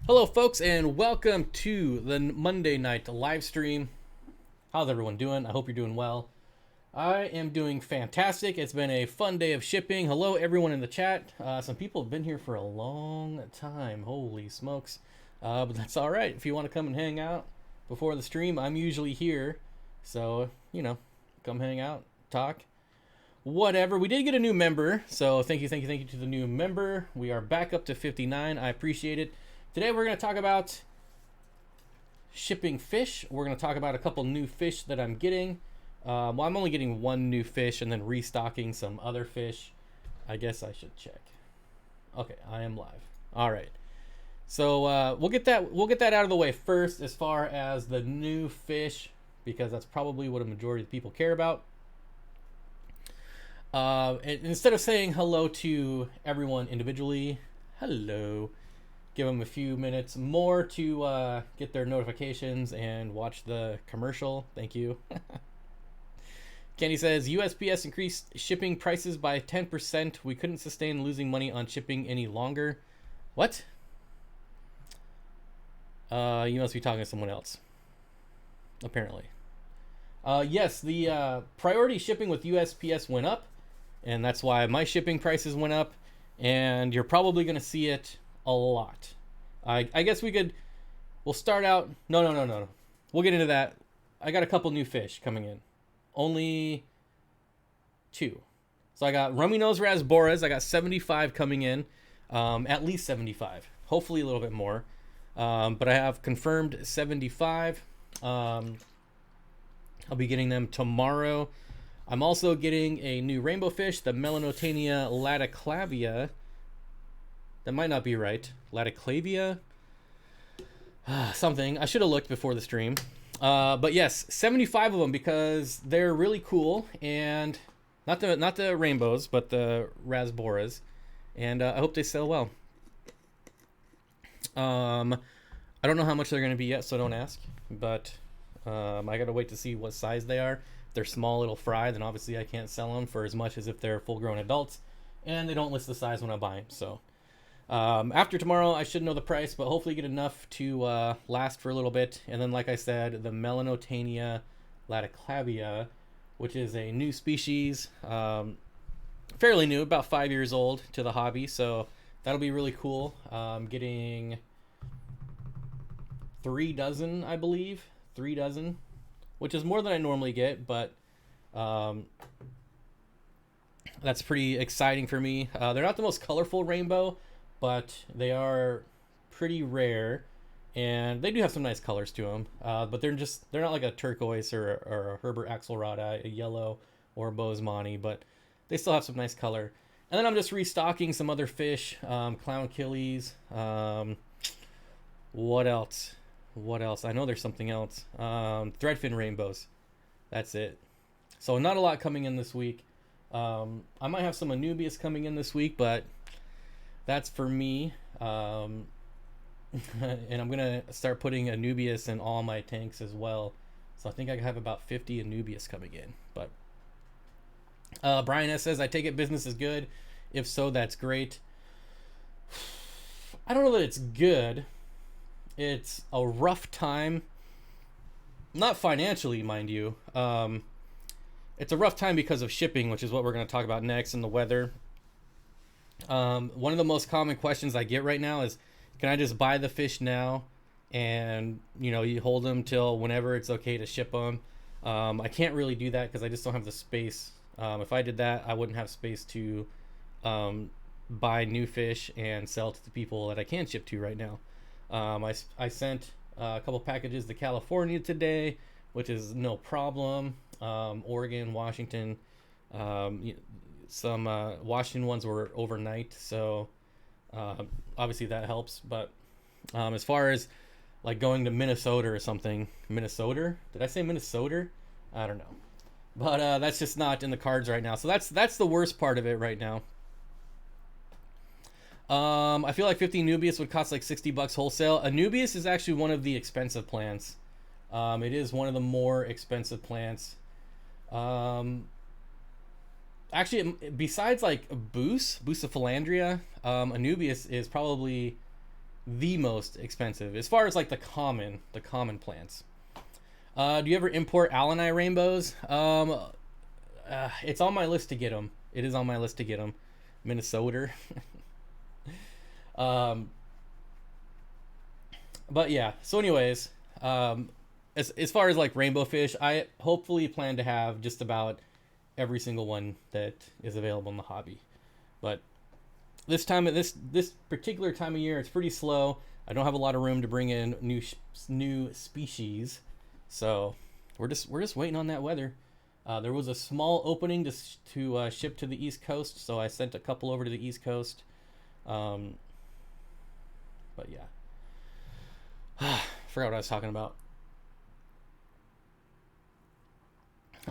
Hello, folks, and welcome to the Monday night live stream. How's everyone doing? I hope you're doing well. I am doing fantastic. It's been a fun day of shipping. Hello, everyone in the chat. Some people have been here for a long time. Holy smokes. But that's all right. If you want to come and hang out before the stream, I'm usually here. So, come hang out, talk, whatever. We did get a new member, so thank you to the new member. We are back up to 59. I appreciate it. Today we're going to talk about shipping fish. We're going to talk about a couple new fish that I'm getting. Well, I'm only getting one new fish and then restocking some other fish. I guess I should check. Okay, I am live. All right. So we'll get that out of the way first, as far as the new fish, because that's probably what a majority of people care about. And instead of saying hello to everyone individually, hello. Give them a few minutes more to get their notifications and watch the commercial. Thank you. Kenny says USPS increased shipping prices by 10%. We couldn't sustain losing money on shipping any longer. What? You must be talking to someone else. Apparently. Yes, the priority shipping with USPS went up, and that's why my shipping prices went up, and you're probably going to see it a lot. I guess we'll start out. No. We'll get into that. I got a couple new fish coming in. Only two. So I got Rummy Nose Rasboras. I got 75 coming in. At least 75. Hopefully a little bit more. But I have confirmed 75. I'll be getting them tomorrow. I'm also getting a new rainbow fish, the Melanotania laticlavia. That might not be right. Laticlavia? Something. I should have looked before the stream. But yes, 75 of them, because they're really cool, and not the rainbows, but the rasboras, and I hope they sell well. I don't know how much they're going to be yet, so don't ask. But I got to wait to see what size they are. If they're small, it'll fry. Then obviously I can't sell them for as much as if they're full-grown adults, and they don't list the size when I buy them. So. After tomorrow, I should know the price, but hopefully get enough to last for a little bit. And then, like I said, the Melanotania laticlavia, which is a new species, fairly new, about 5 years old to the hobby. So that'll be really cool. Getting 3 dozen, I believe. 3 dozen, which is more than I normally get, but that's pretty exciting for me. They're not the most colorful rainbow, but they are pretty rare, and they do have some nice colors to them. But they're not like a turquoise or a Herbert Axelrod, a yellow, or a Bosemani, but they still have some nice color. And then I'm just restocking some other fish, clown killies. What else? I know there's something else. Threadfin rainbows. That's it. So not a lot coming in this week. I might have some Anubias coming in this week, but that's for me. And I'm going to start putting Anubias in all my tanks as well. So I think I have about 50 Anubias coming in. But Brian S. says, I take it business is good. If so, that's great. I don't know that it's good. It's a rough time. Not financially, mind you. It's a rough time because of shipping, which is what we're going to talk about next, and the weather. One of the most common questions I get right now is, can I just buy the fish now and you hold them till whenever it's okay to ship them? I can't really do that because I just don't have the space. If I did that, I wouldn't have space to buy new fish and sell to the people that I can ship to right now. I sent a couple packages to California today, which is no problem. Oregon, Washington, some Washington ones were overnight, so obviously that helps. But as far as like going to Minnesota or something, Minnesota? Did I say Minnesota? I don't know, but that's just not in the cards right now. So that's the worst part of it right now. I feel like 50 Anubias would cost like $60 wholesale. Anubias is actually one of the expensive plants. It is one of the more expensive plants. Actually, besides like Bucephalandria, Anubias is probably the most expensive as far as like the common plants. Do you ever import Alani rainbows? It's on my list to get them. It is on my list to get them. Minnesota. But yeah. So anyways, as far as like rainbow fish, I hopefully plan to have just about every single one that is available in the hobby. But this particular time of year, it's pretty slow. I don't have a lot of room to bring in new species, so we're just waiting on that weather. There was a small opening to ship to the East Coast, so I sent a couple over to the East Coast. But yeah, forgot what I was talking about.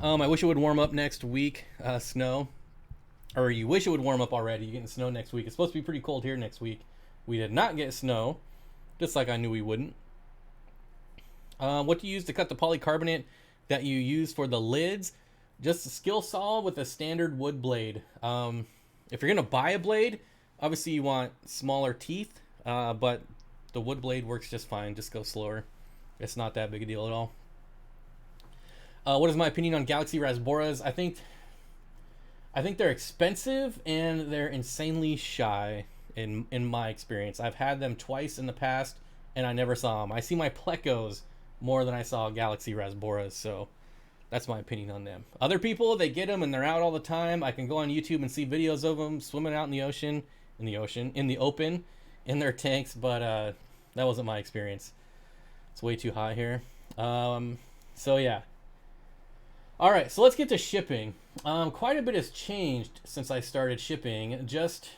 I wish it would warm up next week. Snow. Or you wish it would warm up already. You're getting snow next week. It's supposed to be pretty cold here next week. We did not get snow, just like I knew we wouldn't. What do you use to cut the polycarbonate that you use for the lids? Just a skill saw with a standard wood blade. If you're going to buy a blade, obviously you want smaller teeth, but the wood blade works just fine. Just go slower. It's not that big a deal at all. What is my opinion on Galaxy Rasboras? I think they're expensive and they're insanely shy in my experience. I've had them twice in the past and I never saw them. I see my Plecos more than I saw Galaxy Rasboras, so that's my opinion on them. Other people, they get them and they're out all the time. I can go on YouTube and see videos of them swimming out in the open, in their tanks, but that wasn't my experience. It's way too hot here. So yeah. All right, so let's get to shipping. Quite a bit has changed since I started shipping just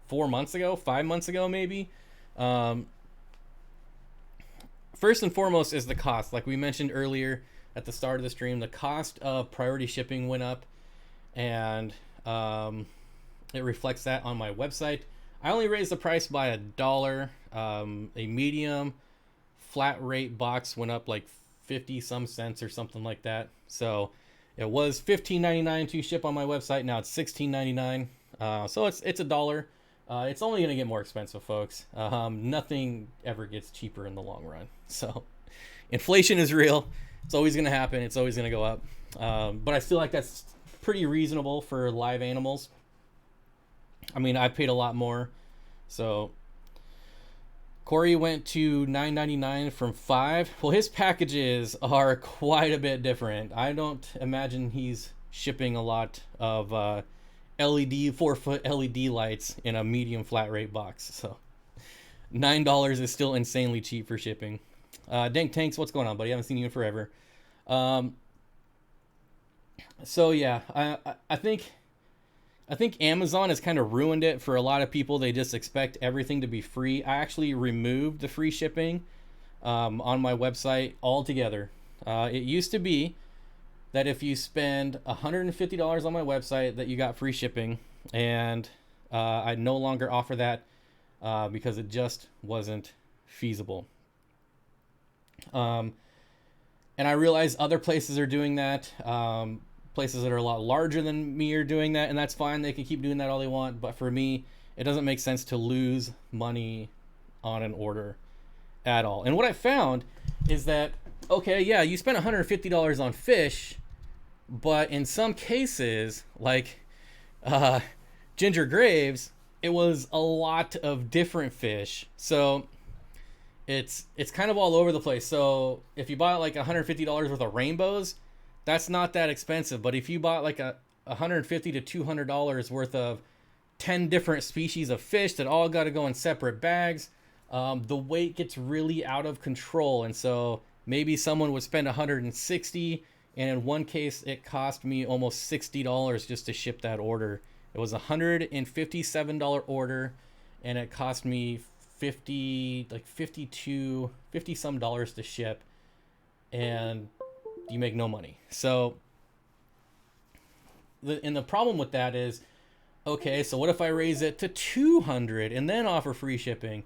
5 months ago maybe. First and foremost is the cost. Like we mentioned earlier at the start of the stream, the cost of priority shipping went up, and it reflects that on my website. I only raised the price by $1. A medium flat rate box went up like 50 some cents or something like that. So it was $15.99 to ship on my website. Now it's $16.99. So it's $1. It's only going to get more expensive, folks. Nothing ever gets cheaper in the long run. So inflation is real. It's always going to happen. It's always going to go up. But I feel like that's pretty reasonable for live animals. I mean, I paid a lot more. So Corey went to $9.99 from $5. Well, his packages are quite a bit different. I don't imagine he's shipping a lot of LED 4-foot LED lights in a medium flat rate box. So $9 is still insanely cheap for shipping. Dank Tanks, what's going on, buddy? I haven't seen you in forever. So yeah, I think Amazon has kind of ruined it for a lot of people. They just expect everything to be free. I actually removed the free shipping on my website altogether. It used to be that if you spend $150 on my website that you got free shipping, and I no longer offer that because it just wasn't feasible. And I realize other places are doing that. Places that are a lot larger than me are doing that, and that's fine. They can keep doing that all they want, but for me, it doesn't make sense to lose money on an order at all. And what I found is that, okay, yeah, you spent $150 on fish, but in some cases, like Ginger Graves, it was a lot of different fish. So it's kind of all over the place. So if you bought like $150 worth of rainbows, that's not that expensive. But if you bought like a $150 to $200 worth of 10 different species of fish that all got to go in separate bags, the weight gets really out of control. And so maybe someone would spend $160, and in one case it cost me almost $60 just to ship that order. It was a $157 order, and it cost me $50 some dollars to ship, and you make no money. So the problem with that is, okay, so what if I raise it to $200 and then offer free shipping?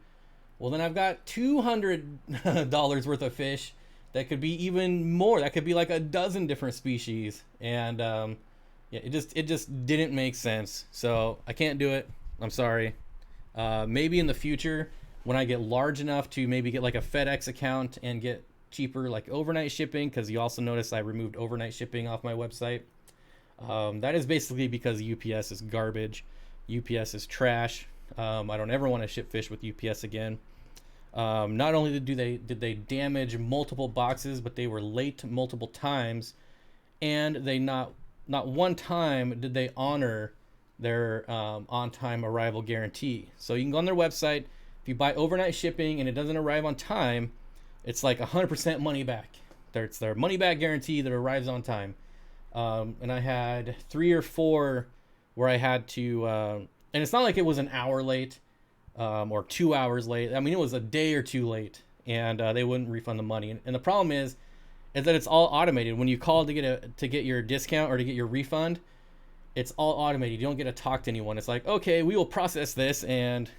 Well, then I've got $200 worth of fish that could be even more. That could be like a dozen different species, and yeah, it just didn't make sense. So I can't do it. I'm sorry. Maybe in the future, when I get large enough to maybe get like a FedEx account and get cheaper like overnight shipping, because you also notice I removed overnight shipping off my website. That is basically because UPS is garbage. UPS is trash. I don't ever want to ship fish with UPS again. Not only did they damage multiple boxes, but they were late multiple times, and they not one time did they honor their on-time arrival guarantee. So you can go on their website. If you buy overnight shipping and it doesn't arrive on time, it's like 100% money back. It's their money back guarantee that arrives on time. And I had 3 or 4 where I had to, and it's not like it was an hour late or 2 hours late. I mean, it was a day or 2 late, and they wouldn't refund the money. And the problem is that it's all automated. When you call to get your discount or to get your refund, it's all automated. You don't get to talk to anyone. It's like, okay, we will process this, and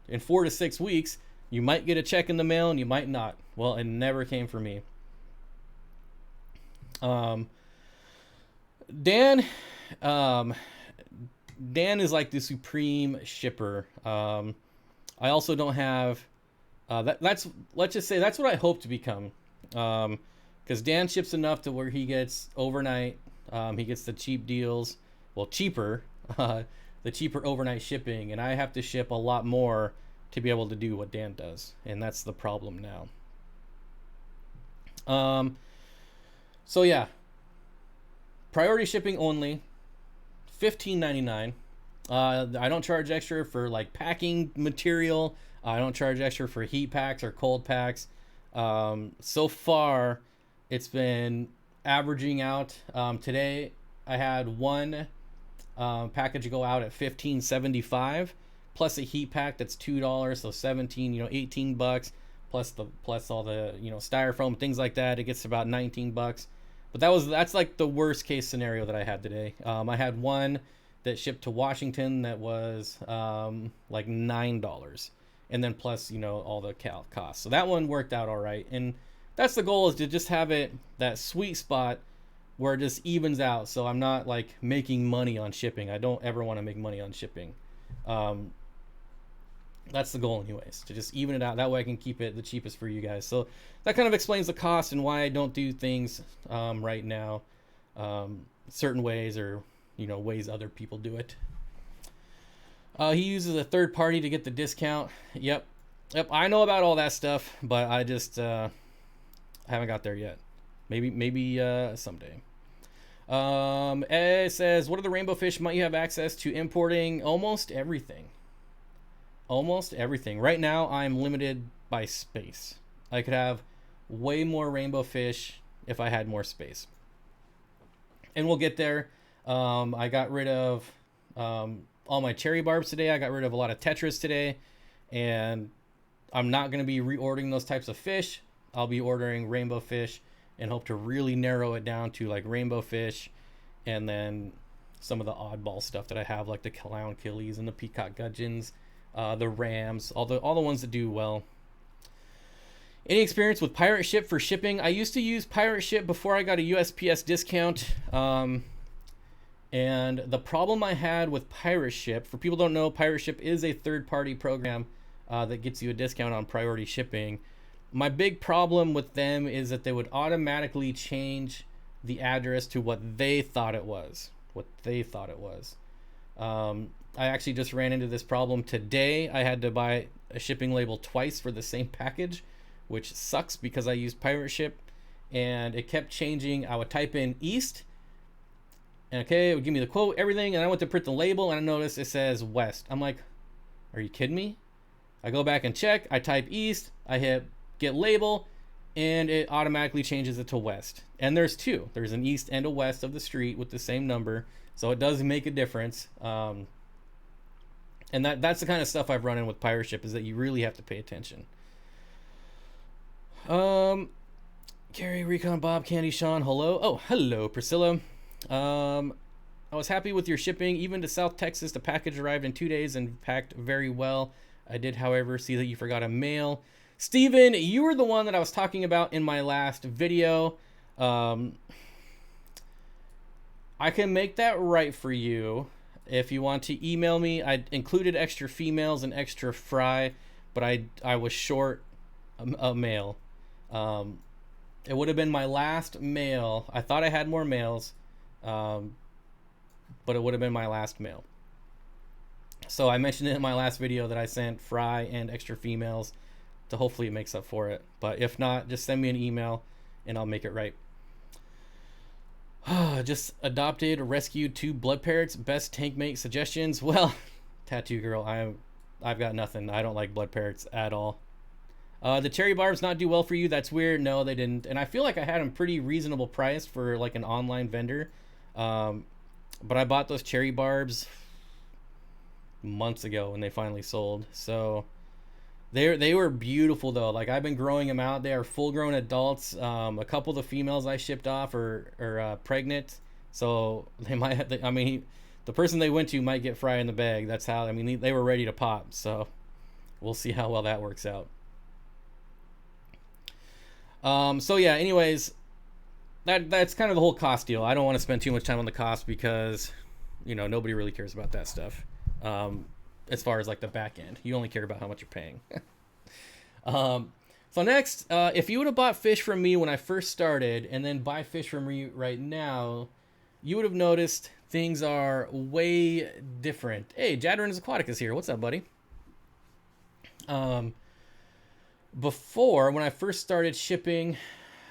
in 4 to 6 weeks, you might get a check in the mail and you might not. Well, it never came for me. Dan is like the supreme shipper. I also don't have let's just say that's what I hope to become, because Dan ships enough to where he gets overnight, he gets the cheap deals, cheaper, the cheaper overnight shipping, and I have to ship a lot more to be able to do what Dan does, and that's the problem now. So yeah, priority shipping only, $15.99. I don't charge extra for like packing material. I don't charge extra for heat packs or cold packs. So far, it's been averaging out. Today, I had one package go out at $15.75, plus a heat pack that's $2, so $17, $18, plus all the styrofoam, things like that. It gets about $19. But that's like the worst case scenario that I had today. I had one that shipped to Washington that was like $9, and then plus all the costs. So that one worked out all right, and that's the goal, is to just have it that sweet spot where it just evens out. So I'm not like making money on shipping. I don't ever want to make money on shipping. That's the goal anyways, to just even it out. That way I can keep it the cheapest for you guys. So that kind of explains the cost and why I don't do things right now certain ways, or ways other people do it. He uses a third party to get the discount. Yep, I know about all that stuff, but I just haven't got there yet. Maybe someday. It says, what are the rainbow fish might you have access to importing? Almost everything. Right now, I'm limited by space. I could have way more rainbow fish if I had more space. And we'll get there. I got rid of all my cherry barbs today. I got rid of a lot of tetras today. And I'm not going to be reordering those types of fish. I'll be ordering rainbow fish and hope to really narrow it down to like rainbow fish, and then some of the oddball stuff that I have, like the clown killies and the peacock gudgeons. The rams, all the ones that do well. Any experience with Pirate Ship for shipping? I used to use Pirate Ship before I got a USPS discount. And the problem I had with Pirate Ship, for people who don't know, Pirate Ship is a third-party program that gets you a discount on priority shipping. My big problem with them is that they would automatically change the address to what they thought it was. I actually just ran into this problem today. I had to buy a shipping label twice for the same package, which sucks because I used Pirate Ship, and it kept changing. I would type in East, and okay, it would give me the quote, everything, and I went to print the label, and I noticed it says West. I'm like, are you kidding me? I go back and check. I type East. I hit Get Label, and it automatically changes it to West. And there's two. There's an East and a West of the street with the same number, so it does make a difference. And that's the kind of stuff I've run in with Pirate Ship, is that you really have to pay attention. Gary, Recon, Bob, Candy, Sean, hello. Oh, hello, Priscilla. I was happy with your shipping. Even to South Texas, the package arrived in 2 days and packed very well. I did, however, see that you forgot a mail. Steven, you were the one that I was talking about in my last video. I can make that right for you. If you want to email me, I included extra females and extra fry, but I was short a male. It would have been my last male. I thought I had more males, but it would have been my last male. So I mentioned it in my last video that I sent fry and extra females to hopefully it makes up for it. But if not, just send me an email and I'll make it right. Just adopted, rescued 2 blood parrots. Best tank mate suggestions? Well, tattoo girl, I've got nothing. I don't like blood parrots at all. The cherry barbs not do well for you. That's weird. No, they didn't. And I feel like I had them pretty reasonable priced for like an online vendor. But I bought those cherry barbs months ago when they finally sold. So they were beautiful though. Like I've been growing them out. They are full grown adults. A couple of the females I shipped off are pregnant. So they might, the person they went to might get fry in the bag. That's how, they were ready to pop. So we'll see how well that works out. So yeah, anyways, that's kind of the whole cost deal. I don't want to spend too much time on the cost because, nobody really cares about that stuff. As far as like the back end, you only care about how much you're paying. So next, if you would have bought fish from me when I first started and then buy fish from me right now, you would have noticed things are way different. Hey, Jadrinus Aquaticus here. What's up, buddy? Before, when I first started shipping,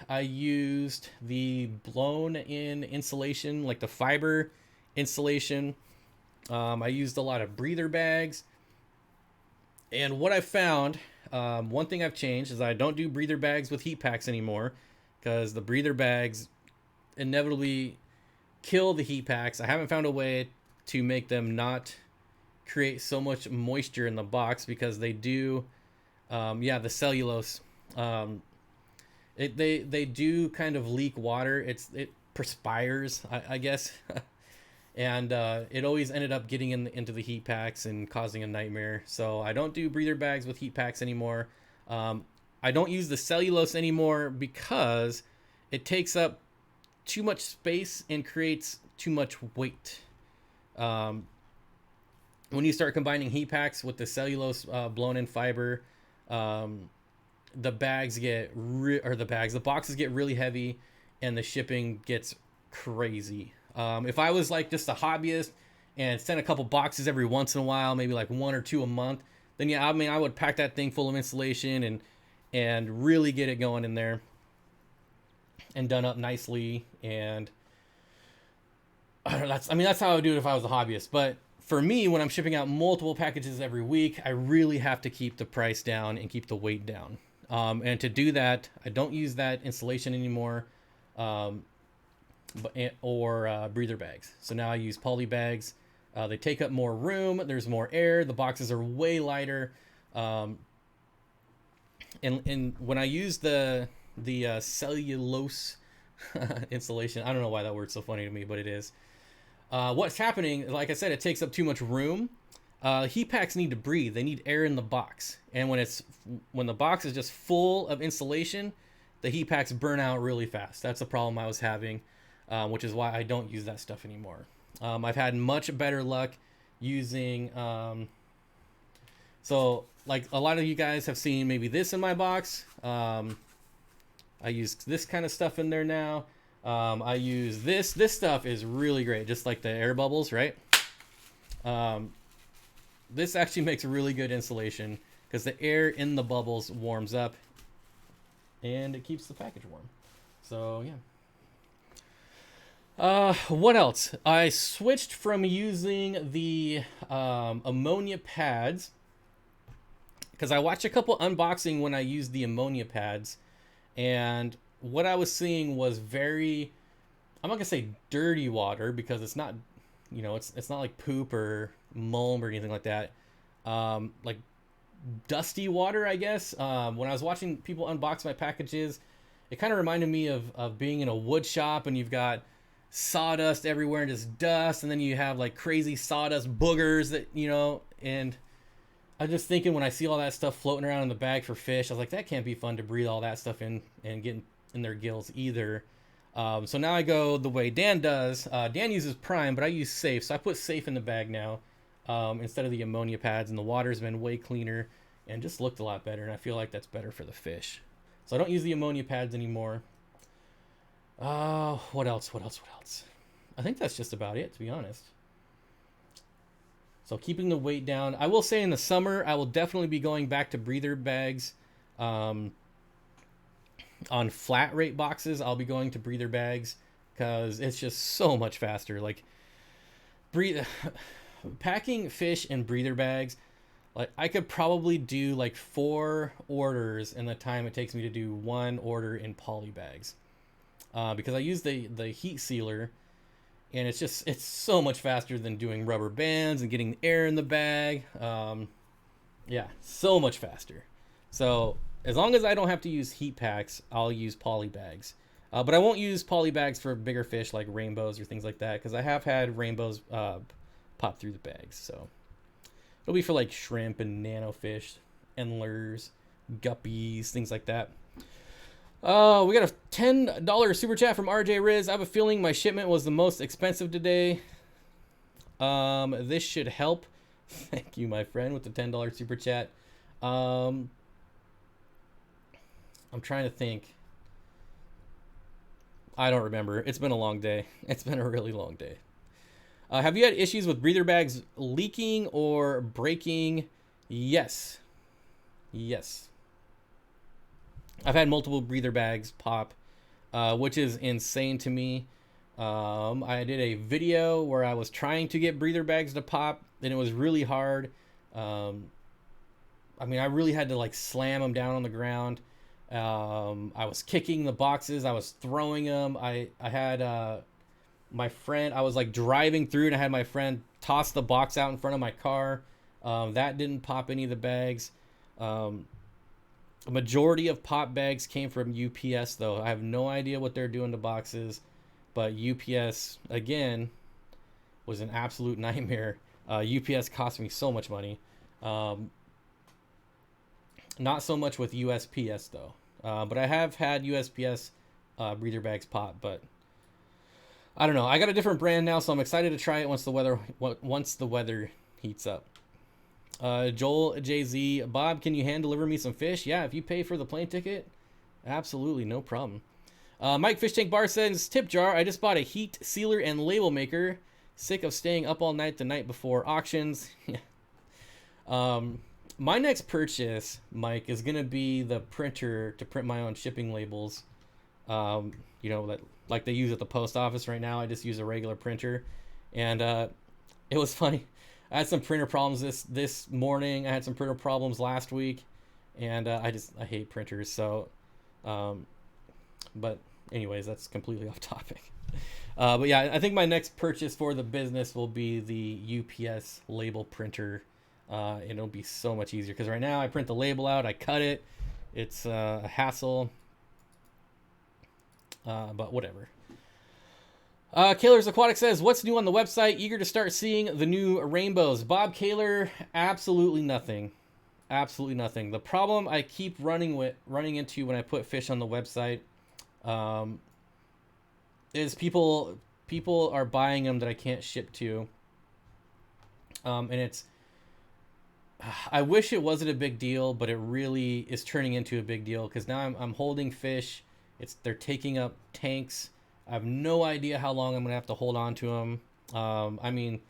I used the blown in insulation, like the fiber insulation. I used a lot of breather bags. And what I found, one thing I've changed is I don't do breather bags with heat packs anymore because the breather bags inevitably kill the heat packs. I haven't found a way to make them not create so much moisture in the box because they do, the cellulose, they do kind of leak water. It perspires, I guess. And it always ended up getting into the heat packs and causing a nightmare. So I don't do breather bags with heat packs anymore. I don't use the cellulose anymore because it takes up too much space and creates too much weight. When you start combining heat packs with the cellulose blown in fiber, the boxes get really heavy and the shipping gets crazy. If I was like just a hobbyist and sent a couple boxes every once in a while, maybe like 1 or 2 a month, then yeah, I would pack that thing full of insulation and really get it going in there and done up nicely. And that's how I would do it if I was a hobbyist. But for me, when I'm shipping out multiple packages every week, I really have to keep the price down and keep the weight down. And to do that, I don't use that insulation anymore. Or breather bags. So now I use poly bags. They take up more room. There's more air. The boxes are way lighter. And when I use the cellulose insulation, I don't know why that word's so funny to me, but it is. What's happening? Like I said, it takes up too much room. Heat packs need to breathe. They need air in the box. And when the box is just full of insulation, the heat packs burn out really fast. That's the problem I was having. Which is why I don't use that stuff anymore. I've had much better luck using, so like a lot of you guys have seen maybe this in my box. I use this kind of stuff in there now. I use this stuff is really great. Just like the air bubbles, right? This actually makes really good insulation because the air in the bubbles warms up and it keeps the package warm. So yeah. What else? I switched from using the ammonia pads because I watched a couple unboxing when I used the ammonia pads, and what I was seeing was I'm not gonna say dirty water because it's not, it's not like poop or mulm or anything like that. Like dusty water, I guess. When I was watching people unbox my packages, it kind of reminded me of being in a wood shop and you've got sawdust everywhere and just dust, and then you have like crazy sawdust boogers that and I'm just thinking when I see all that stuff floating around in the bag for fish, I was like, that can't be fun to breathe all that stuff in and get in their gills either. So now I go the way Dan does. Dan uses Prime, but I use Safe, so I put Safe in the bag now instead of the ammonia pads, and the water's been way cleaner and just looked a lot better. And I feel like that's better for the fish. So I don't use the ammonia pads anymore. What else? What else? What else? I think that's just about it, to be honest. So keeping the weight down. I will say in the summer, I will definitely be going back to breather bags. On flat rate boxes, I'll be going to breather bags because it's just so much faster. Like packing fish in breather bags, like I could probably do like 4 orders in the time it takes me to do 1 order in poly bags, because I use the heat sealer, and it's so much faster than doing rubber bands and getting air in the bag. Yeah, so much faster. So as long as I don't have to use heat packs, I'll use poly bags. But I won't use poly bags for bigger fish like rainbows or things like that, because I have had rainbows pop through the bags. So it'll be for like shrimp and nano fish, endlers, guppies, things like that. We got a $10 super chat from RJ Riz. I have a feeling my shipment was the most expensive today. This should help. Thank you, my friend, with the $10 super chat. I'm trying to think. I don't remember. It's been a long day. It's been a really long day. Have you had issues with breather bags leaking or breaking? Yes. Yes. I've had multiple breather bags pop, which is insane to me. I did a video where I was trying to get breather bags to pop, and it was really hard. I mean, I really had to like slam them down on the ground. I was kicking the boxes. I was throwing them. I had my friend, I was like driving through, and I had my friend toss the box out in front of my car. That didn't pop any of the bags. A majority of pop bags came from UPS, though. I have no idea what they're doing to boxes, but UPS, again, was an absolute nightmare. UPS cost me so much money. Not so much with USPS, though. But I have had USPS breather bags pop, but I don't know. I got a different brand now, so I'm excited to try it once the weather heats up. Joel JZ, Bob, can you hand deliver me some fish? Yeah, if you pay for the plane ticket, absolutely, no problem. Mike Fish Tank Bar says, tip jar, I just bought a heat sealer and label maker. Sick of staying up all night the night before auctions. My next purchase, Mike, is going to be the printer to print my own shipping labels. You know, that like they use at the post office right now. I just use a regular printer. And it was funny. I had some printer problems this morning. I had some printer problems last week. And I hate printers. So, but anyways, that's completely off topic. But yeah, I think my next purchase for the business will be the UPS label printer. And it'll be so much easier because right now I print the label out, I cut it. It's a hassle. But whatever. Kaler's Aquatic says, what's new on the website? Eager to start seeing the new rainbows. Bob Kaler, absolutely nothing. Absolutely nothing. The problem I keep running into when I put fish on the website is people are buying them that I can't ship to. And it's, I wish it wasn't a big deal, but it really is turning into a big deal because now I'm holding fish. They're taking up tanks. I have no idea how long I'm gonna have to hold on to them. I mean,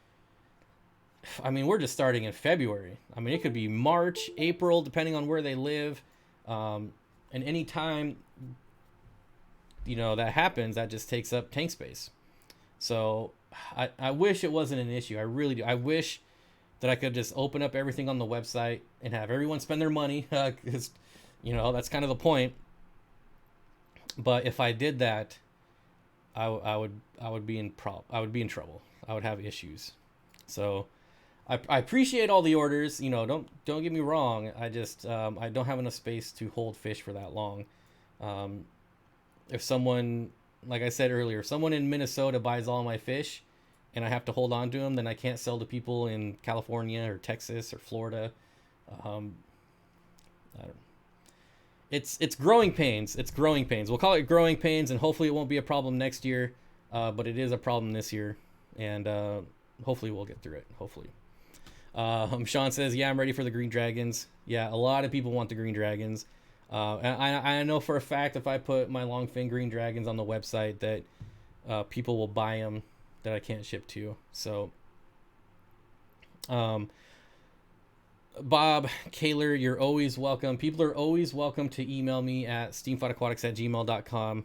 we're just starting in February. I mean, it could be March, April, depending on where they live. And any time, that happens, that just takes up tank space. So I wish it wasn't an issue. I really do. I wish that I could just open up everything on the website and have everyone spend their money, because, that's kind of the point. But if I did that, I would be in trouble. I would have issues. So I appreciate all the orders. Don't get me wrong. I just I don't have enough space to hold fish for that long. If someone, like I said earlier, if someone in Minnesota buys all my fish, and I have to hold on to them, then I can't sell to people in California or Texas or Florida. I don't know. It's growing pains. It's growing pains. We'll call it growing pains, and hopefully it won't be a problem next year. But it is a problem this year, and hopefully we'll get through it. Hopefully. Sean says, yeah, I'm ready for the green dragons. Yeah, a lot of people want the green dragons. And I know for a fact if I put my longfin green dragons on the website that people will buy them that I can't ship to. So, Bob, Kaler, you're always welcome. People are always welcome to email me at steamfightaquatics@gmail.com.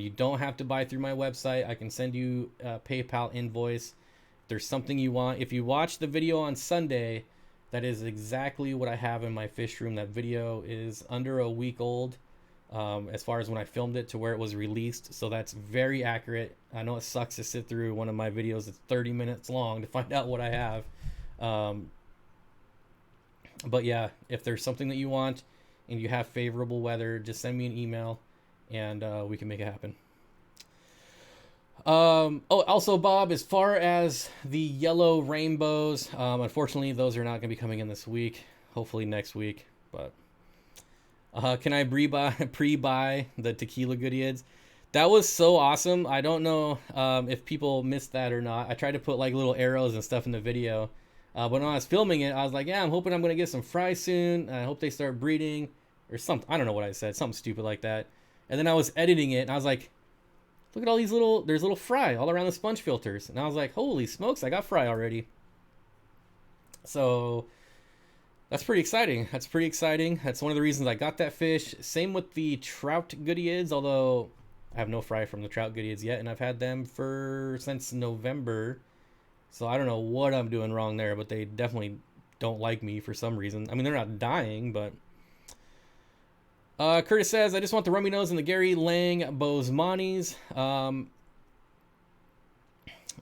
You don't have to buy through my website. I can send you a PayPal invoice. If there's something you want. If you watch the video on Sunday, that is exactly what I have in my fish room. That video is under a week old as far as when I filmed it to where it was released. So that's very accurate. I know it sucks to sit through one of my videos that's 30 minutes long to find out what I have. But yeah, if there's something that you want and you have favorable weather, just send me an email and we can make it happen. Also, Bob, as far as the yellow rainbows, unfortunately, those are not going to be coming in this week. Hopefully next week. But can I pre-buy the tequila Goodyears? That was so awesome. I don't know if people missed that or not. I tried to put like little arrows and stuff in the video. But when I was filming it, I was like, yeah, I'm hoping I'm going to get some fry soon. I hope they start breeding or something. I don't know what I said. Something stupid like that. And then I was editing it and I was like, look at all these there's little fry all around the sponge filters. And I was like, holy smokes, I got fry already. So that's pretty exciting. That's pretty exciting. That's one of the reasons I got that fish. Same with the trout Goodyears, although I have no fry from the trout Goodyears yet. And I've had them since November. So I don't know what I'm doing wrong there, but they definitely don't like me for some reason. I mean, they're not dying, but... Curtis says, I just want the Rummy Nose and the Gary Lang Bozemanis. I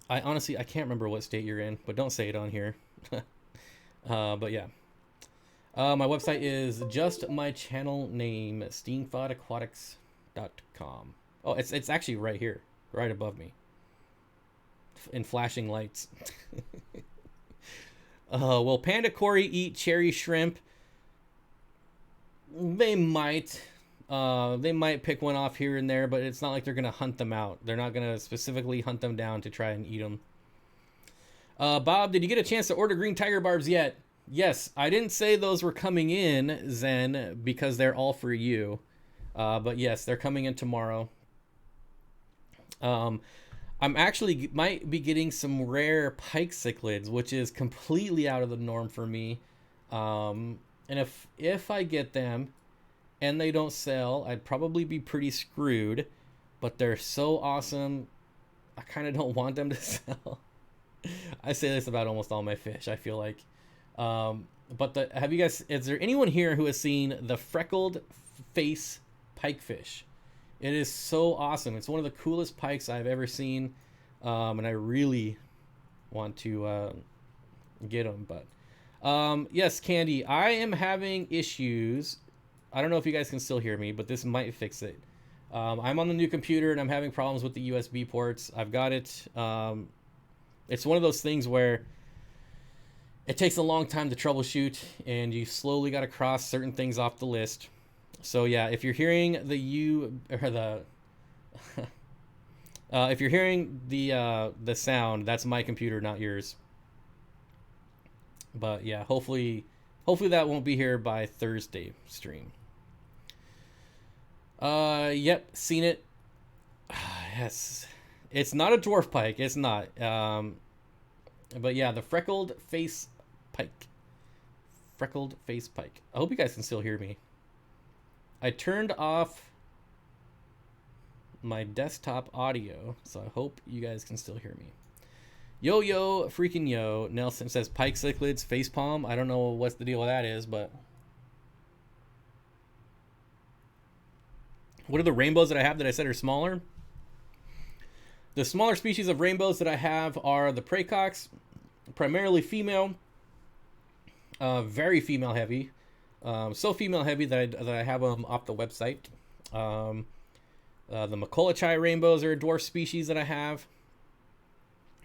honestly can't remember what state you're in, but don't say it on here. But yeah. My website is just my channel name, steamfightaquatics.com. Oh, it's actually right here, right above me. In flashing lights. Will Panda Corey eat cherry shrimp? They might. They might pick one off here and there, but it's not like they're going to hunt them out. They're not going to specifically hunt them down to try and eat them. Bob, did you get a chance to order green tiger barbs yet? Yes, I didn't say those were coming in, Zen, because they're all for you. But yes, they're coming in tomorrow. I'm actually might be getting some rare pike cichlids, which is completely out of the norm for me. And if I get them and they don't sell, I'd probably be pretty screwed. But they're so awesome, I kind of don't want them to sell. I say this about almost all my fish, I feel like. But have you guys? Is there anyone here who has seen the freckled face pikefish? It is so awesome. It's one of the coolest pikes I've ever seen, and I really want to get them. But yes, Candy, I am having issues. I don't know if you guys can still hear me, but this might fix it. I'm on the new computer, and I'm having problems with the USB ports. I've got it. It's one of those things where it takes a long time to troubleshoot, and you slowly got to cross certain things off the list. So yeah, if you're hearing if you're hearing the sound, that's my computer, not yours. But yeah, hopefully that won't be here by Thursday stream. Yep, seen it. Yes, it's not a dwarf pike. It's not. But yeah, the freckled face pike. Freckled face pike. I hope you guys can still hear me. I turned off my desktop audio, so I hope you guys can still hear me. Yo, freaking yo. Nelson says pike cichlids, facepalm. I don't know what the deal with that is, but... What are the rainbows that I have that I said are smaller? The smaller species of rainbows that I have are the praecox, primarily female, very female heavy. So female heavy that I have them off the website. The Macculachai rainbows are a dwarf species that I have.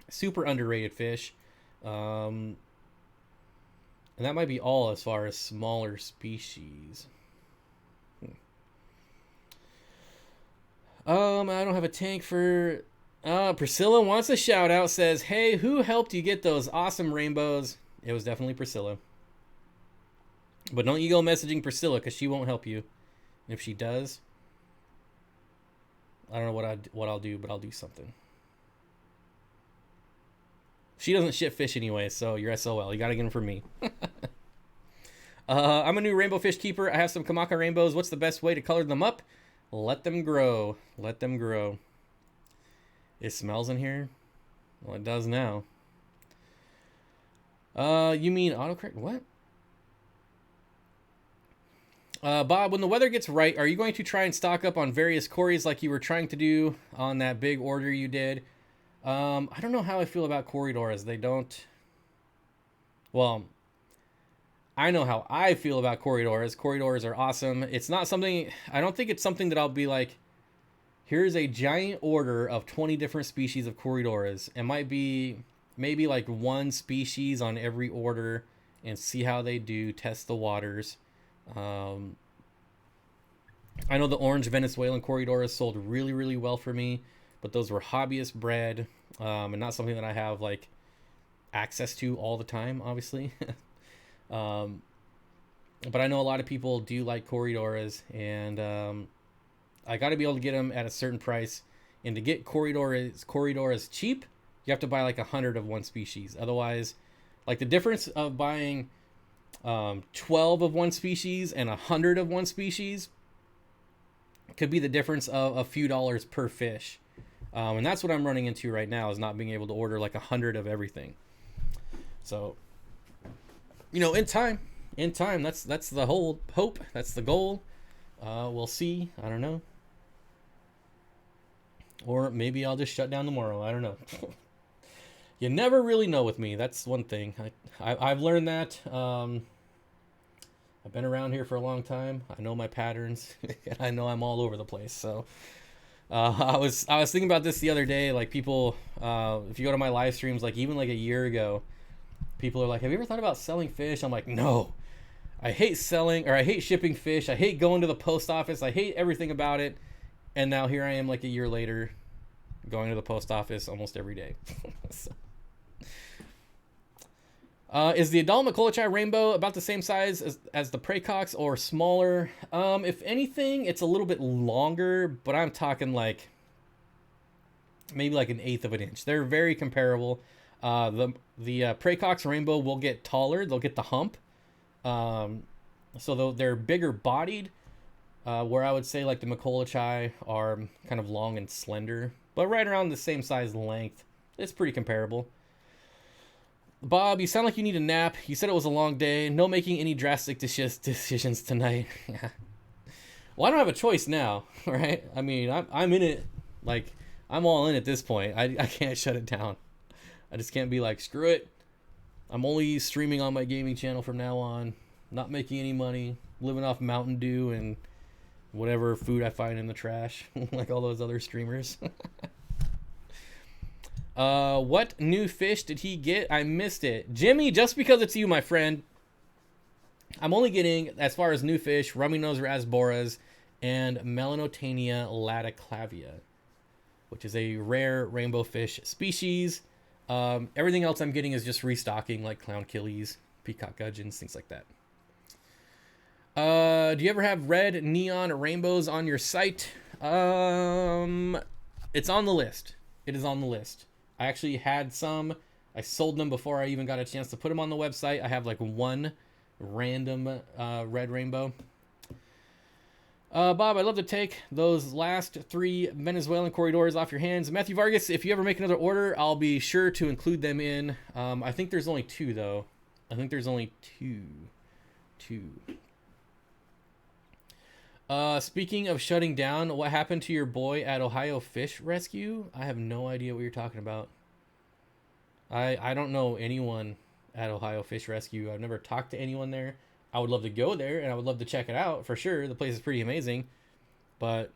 Super underrated fish. And that might be all as far as smaller species. I don't have a tank for... Priscilla wants a shout out, says, hey, who helped you get those awesome rainbows? It was definitely Priscilla. But don't you go messaging Priscilla because she won't help you. And if she does, I don't know what I'll do, but I'll do something. She doesn't ship fish anyway, so you're SOL. You gotta get them from me. I'm a new rainbow fish keeper. I have some Kamaka rainbows. What's the best way to color them up? Let them grow. Let them grow. It smells in here? Well, it does now. You mean autocorrect? What? Bob, when the weather gets right, are you going to try and stock up on various Corys like you were trying to do on that big order you did? I don't know how I feel about Corridoras. They don't... Well, I know how I feel about Corridoras. Corridoras are awesome. It's not something... I don't think it's something that I'll be like, here's a giant order of 20 different species of Corridoras. It might be maybe like one species on every order and see how they do, test the waters. I know the orange Venezuelan Corridoras sold really, really well for me, but those were hobbyist bred, and not something that I have like access to all the time, obviously. But I know a lot of people do like Corridoras, and I got to be able to get them at a certain price. And to get Corridoras cheap, you have to buy like 100 of one species. Otherwise, like the difference of buying 12 of one species and 100 of one species could be the difference of a few dollars per fish. And that's what I'm running into right now, is not being able to order like 100 of everything. So, you know, in time, that's the whole hope. That's the goal. We'll see. I don't know. Or maybe I'll just shut down tomorrow. I don't know. You never really know with me. That's one thing. I've learned that. I've been around here for a long time. I know my patterns. And I know I'm all over the place. So I was thinking about this the other day. Like people, if you go to my live streams, like even like a year ago, people are like, "Have you ever thought about selling fish?" I'm like, "No. I hate selling, or I hate shipping fish. I hate going to the post office. I hate everything about it." And now here I am, like a year later, going to the post office almost every day. So. Is the adult Macolichai rainbow about the same size as the Pracox or smaller? If anything, it's a little bit longer, but I'm talking like maybe like 1/8 of an inch. They're very comparable. The Pracox rainbow will get taller. They'll get the hump. So they're bigger bodied, where I would say like the Macolichai are kind of long and slender, but right around the same size length. It's pretty comparable. Bob, you sound like you need a nap. You said it was a long day. No making any drastic decisions tonight. Yeah. Well, I don't have a choice now, right? I mean, I'm in it. Like, I'm all in at this point. I can't shut it down. I just can't be like, screw it. I'm only streaming on my gaming channel from now on. Not making any money. Living off Mountain Dew and whatever food I find in the trash. Like all those other streamers. What new fish did he get? I missed it. Jimmy, just because it's you, my friend, I'm only getting, as far as new fish, rummy nose rasboras and Melanotania latticlavia, which is a rare rainbow fish species. Everything else I'm getting is just restocking, like clown killies, peacock gudgeons, things like that. Do you ever have red neon rainbows on your site? It's on the list. It is on the list. I actually had some. I sold them before I even got a chance to put them on the website. I have like one random red rainbow. Bob, I'd love to take those last 3 Venezuelan Corridoras off your hands. Matthew Vargas, if you ever make another order, I'll be sure to include them in. I think there's only 2, though. I think there's only 2. Speaking of shutting down, what happened to your boy at Ohio Fish Rescue? I have no idea what you're talking about. I don't know anyone at Ohio Fish Rescue. I've never talked to anyone there. I would love to go there, and I would love to check it out for sure. The place is pretty amazing, but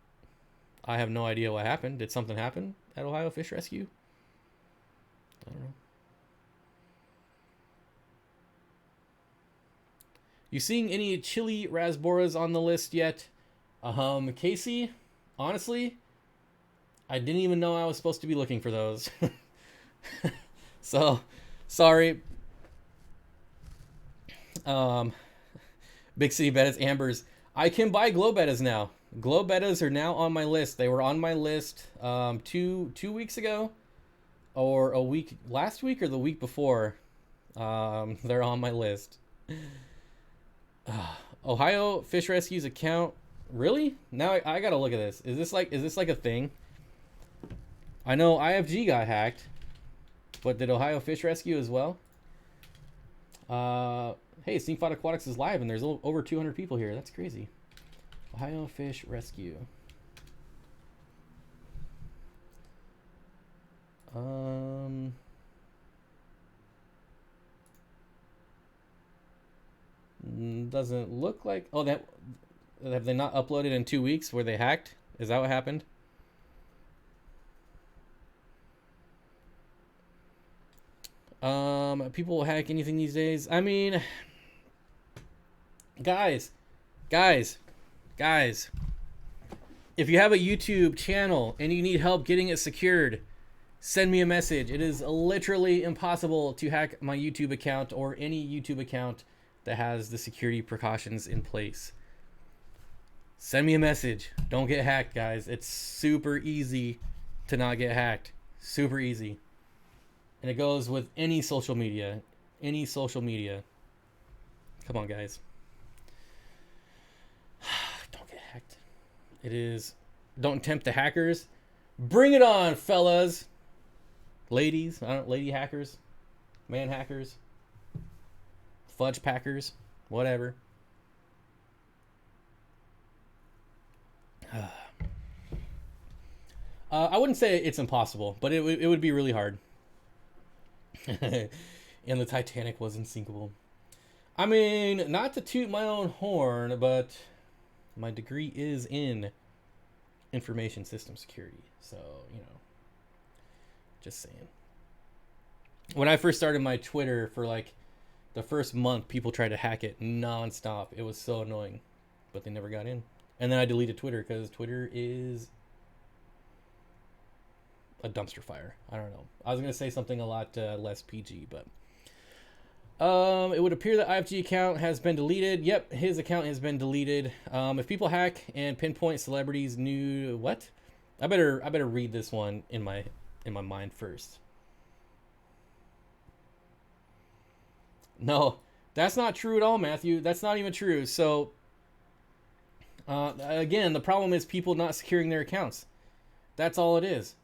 I have no idea what happened. Did something happen at Ohio Fish Rescue? I don't know. You seeing any chili rasboras on the list yet? Casey, honestly, I didn't even know I was supposed to be looking for those. So, sorry. Um, Big City Bettas, Ambers. I can buy Glow Bettas now. Glow Bettas are now on my list. They were on my list two weeks ago, or a week last week or the week before. They're on my list. Ohio Fish Rescue's account. Really? Now I gotta look at this. Is this like a thing? I know IFG got hacked, but did Ohio Fish Rescue as well? Hey, Steamfod Aquatics is live, and there's over 200 people here. That's crazy. Ohio Fish Rescue. Doesn't look like. Oh, that have they not uploaded in 2 weeks? Were they hacked? Is that what happened? People will hack anything these days. I mean, guys, if you have a YouTube channel and you need help getting it secured, send me a message. It is literally impossible to hack my YouTube account or any YouTube account that has the security precautions in place. Send me a message. Don't get hacked, guys. It's super easy to not get hacked. Super easy. And it goes with any social media. Any social media. Come on, guys. Don't get hacked. It is. Don't tempt the hackers. Bring it on, fellas. Ladies. Lady hackers. Man hackers. Fudge packers. Whatever. I wouldn't say it's impossible, but it would be really hard. And the Titanic was unsinkable. I mean, not to toot my own horn, but my degree is in information system security. So, you know, just saying. When I first started my Twitter, for like the first month, people tried to hack it nonstop. It was so annoying, but they never got in. And then I deleted Twitter because Twitter is a dumpster fire. I don't know. I was going to say something a lot less PG, but it would appear that IFG account has been deleted. Yep, his account has been deleted. If people hack and pinpoint celebrities new what? I better read this one in my mind first. No, that's not true at all, Matthew. That's not even true. So again, the problem is people not securing their accounts. That's all it is.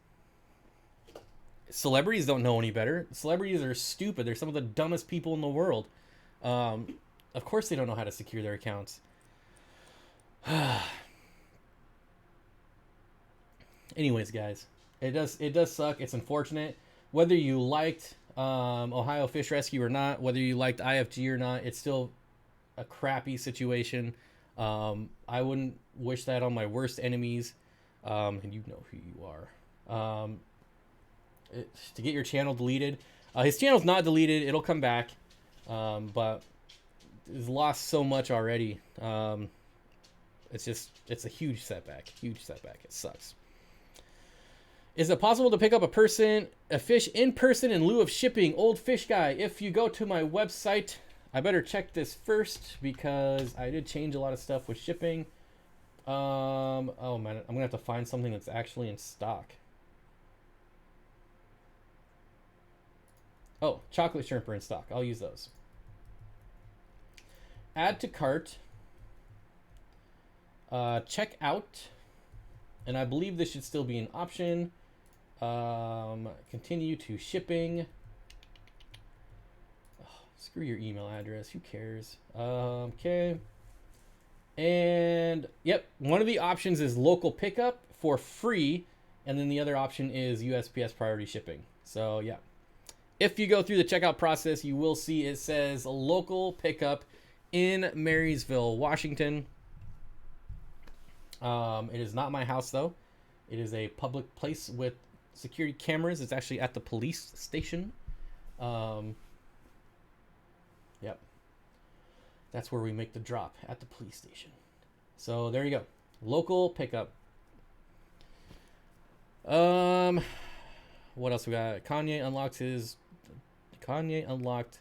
Celebrities don't know any better. Celebrities are stupid. They're some of the dumbest people in the world. Of course they don't know how to secure their accounts. Anyways, guys, it does suck. It's unfortunate. Whether you liked Ohio Fish Rescue or not, whether you liked IFG or not, it's still a crappy situation. I wouldn't wish that on my worst enemies. And you know who you are. To get your channel deleted. His channel's not deleted. It'll come back. But he's lost so much already. It's a huge setback. Huge setback. It sucks. Is it possible to pick up a fish in person in lieu of shipping? Old Fish Guy. If you go to my website, I better check this first because I did change a lot of stuff with shipping. Oh man, I'm gonna have to find something that's actually in stock. Oh, chocolate shrimp are in stock. I'll use those. Add to cart. Check out. And I believe this should still be an option. Continue to shipping. Oh, screw your email address. Who cares? Okay. And, yep, one of the options is local pickup for free. And then the other option is USPS priority shipping. So, yeah. If you go through the checkout process, you will see it says local pickup in Marysville, Washington. It is not my house, though. It is a public place with security cameras. It's actually at the police station. Yep. That's where we make the drop, at the police station. So there you go. Local pickup. What else we got? Kanye unlocked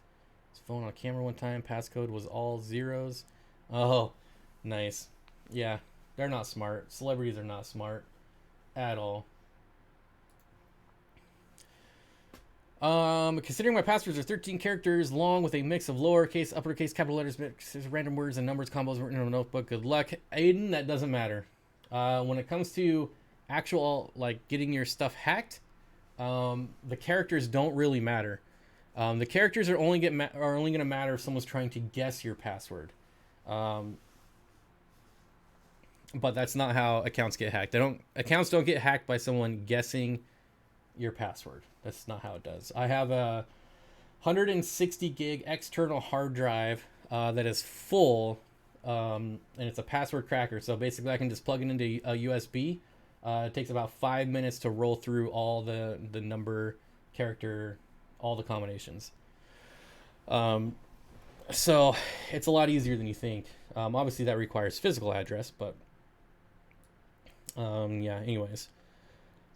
His phone on camera one time. Passcode was all zeros. Oh, nice. Yeah, they're not smart. Celebrities are not smart at all. Considering my passwords are 13 characters long with a mix of lowercase, uppercase, capital letters, mixes, random words, and numbers combos written in a notebook. Good luck, Aiden. That doesn't matter. When it comes to actual like getting your stuff hacked, the characters don't really matter. The characters are only gonna matter if someone's trying to guess your password. But that's not how accounts get hacked. Accounts don't get hacked by someone guessing your password. That's not how it does. I have a 160 gig external hard drive that is full, and it's a password cracker. So basically, I can just plug it into a USB. It takes about 5 minutes to roll through all the number, character, all the combinations. So it's a lot easier than you think. Obviously, that requires physical address, but yeah. Anyways.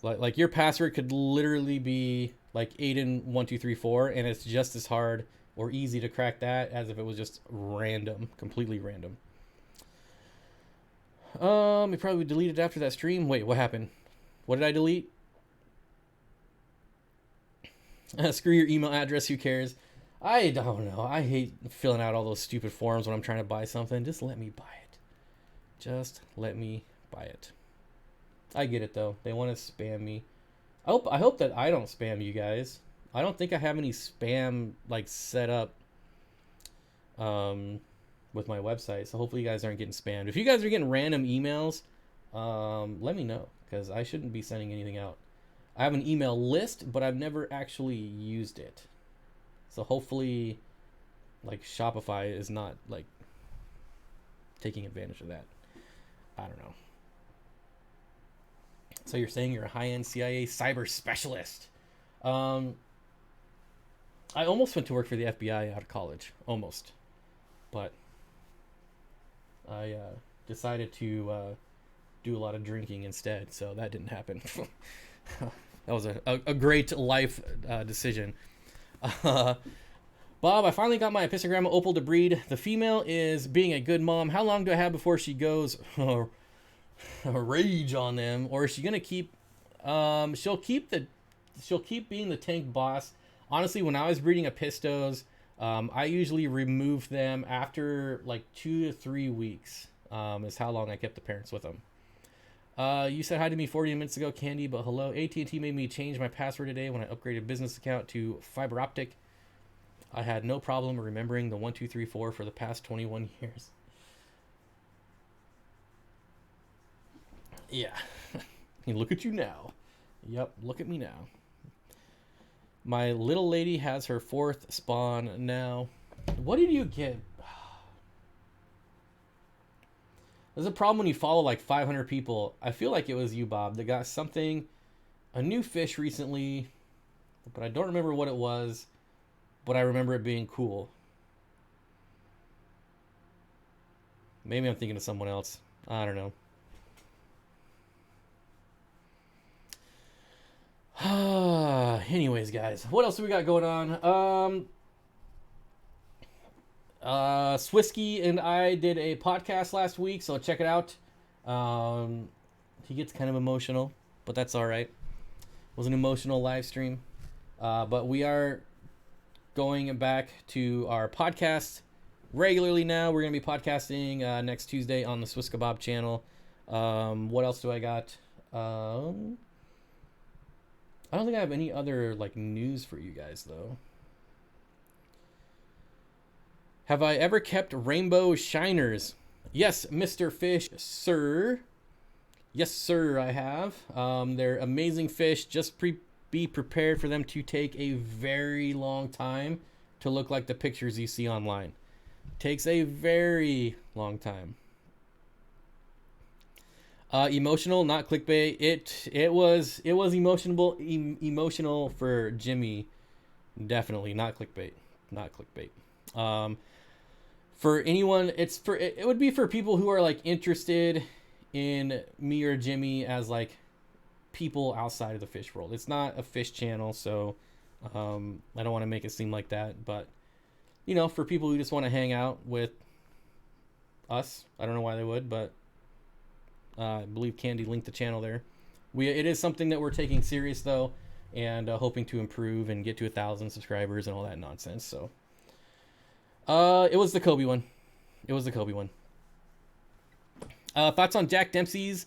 Like your password could literally be like Aiden1234, and it's just as hard or easy to crack that as if it was just random, completely random. It probably deleted after that stream. Wait, what happened? What did I delete? Screw your email address. Who cares? I don't know. I hate filling out all those stupid forms when I'm trying to buy something. Just let me buy it. Just let me buy it. I get it though. They want to spam me. I hope that I don't spam you guys. I don't think I have any spam like set up with my website. So hopefully you guys aren't getting spammed. If you guys are getting random emails, let me know, because I shouldn't be sending anything out. I have an email list, but I've never actually used it. So hopefully like Shopify is not like taking advantage of that. I don't know. So you're saying you're a high-end CIA cyber specialist. I almost went to work for the FBI out of college. Almost. But I decided to do a lot of drinking instead, so that didn't happen. That was a great life decision. Bob, I finally got my Epistogramma Opal to breed. The female is being a good mom. How long do I have before she goes rage on them, or is she gonna keep she'll keep being the tank boss? Honestly, when I was breeding Epistos, I usually remove them after like 2 to 3 weeks, is how long I kept the parents with them. You said hi to me 40 minutes ago, Candy, but hello. AT&T made me change my password today when I upgraded business account to fiber optic. I had no problem remembering the 1234 for the past 21 years. Yeah. Look at you now. Yep, look at me now. My little lady has her 4th spawn now. What did you get? There's a problem when you follow like 500 people. I feel like it was you, Bob, that got something, a new fish recently, but I don't remember what it was, but I remember it being cool. Maybe I'm thinking of someone else. I don't know. Anyways, guys, what else do we got going on? Swisky and I did a podcast last week, so check it out. He gets kind of emotional, but that's all right. It was an emotional live stream, but we are going back to our podcast regularly now. We're gonna be podcasting next Tuesday on the Swiss Kebab channel. What else do I got? I don't think I have any other like news for you guys though. Have I ever kept rainbow shiners? Yes, Mr. Fish, sir. Yes, sir, I have. They're amazing fish. Just be prepared for them to take a very long time to look like the pictures you see online. Takes a very long time. Emotional, not clickbait. It was emotional for Jimmy, definitely not clickbait, not clickbait. For anyone, it would be for people who are like interested in me or Jimmy as like people outside of the fish world. It's not a fish channel, so I don't want to make it seem like that, but you know, for people who just want to hang out with us. I don't know why they would, but I believe Candy linked the channel there. It is something that we're taking serious though, and hoping to improve and get to 1,000 subscribers and all that nonsense. So, it was the Kobe one. It was the Kobe one. Thoughts on Jack Dempsey's?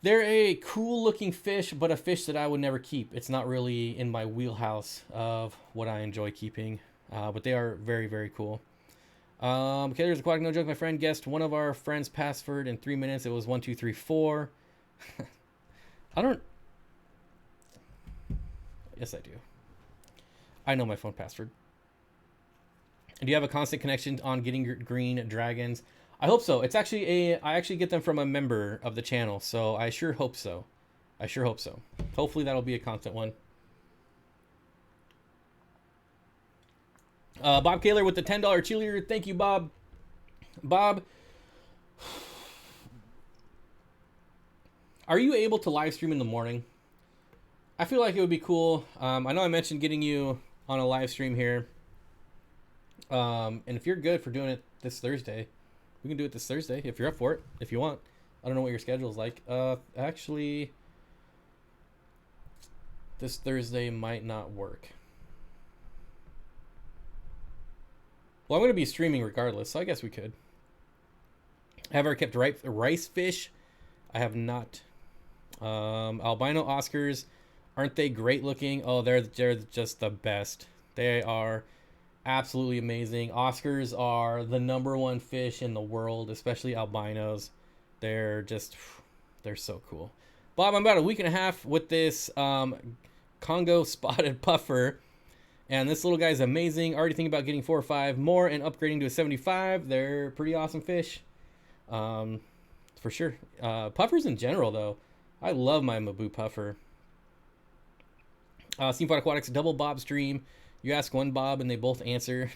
They're a cool looking fish, but a fish that I would never keep. It's not really in my wheelhouse of what I enjoy keeping, but they are very, very cool. Okay, there's Aquatic No Joke. My friend guessed one of our friends' password in 3 minutes. It was 1234. I don't. Yes, I do. I know my phone password. Do you have a constant connection on getting your green dragons? I hope so. It's actually I actually get them from a member of the channel, so I sure hope so. I sure hope so. Hopefully that'll be a constant one. Bob Kaler with the $10 cheerleader. Thank you, Bob. Bob, are you able to live stream in the morning? I feel like it would be cool. I know I mentioned getting you on a live stream here. And if you're good for doing it this Thursday, we can do it this Thursday if you're up for it, if you want. I don't know what your schedule is like. Actually, this Thursday might not work. Well, I'm going to be streaming regardless, so I guess we could. Have I ever kept rice fish? I have not. Albino Oscars, aren't they great looking? Oh, they're just the best. They are absolutely amazing. Oscars are the #1 fish in the world, especially albinos. They're so cool. Bob, I'm about a week and a half with this Congo spotted puffer, and this little guy's amazing. Already thinking about getting 4 or 5 more and upgrading to a 75. They're pretty awesome fish, for sure. Puffers in general, though, I love my Mabu puffer. Steamfight Aquatics double Bob stream. You ask one Bob and they both answer.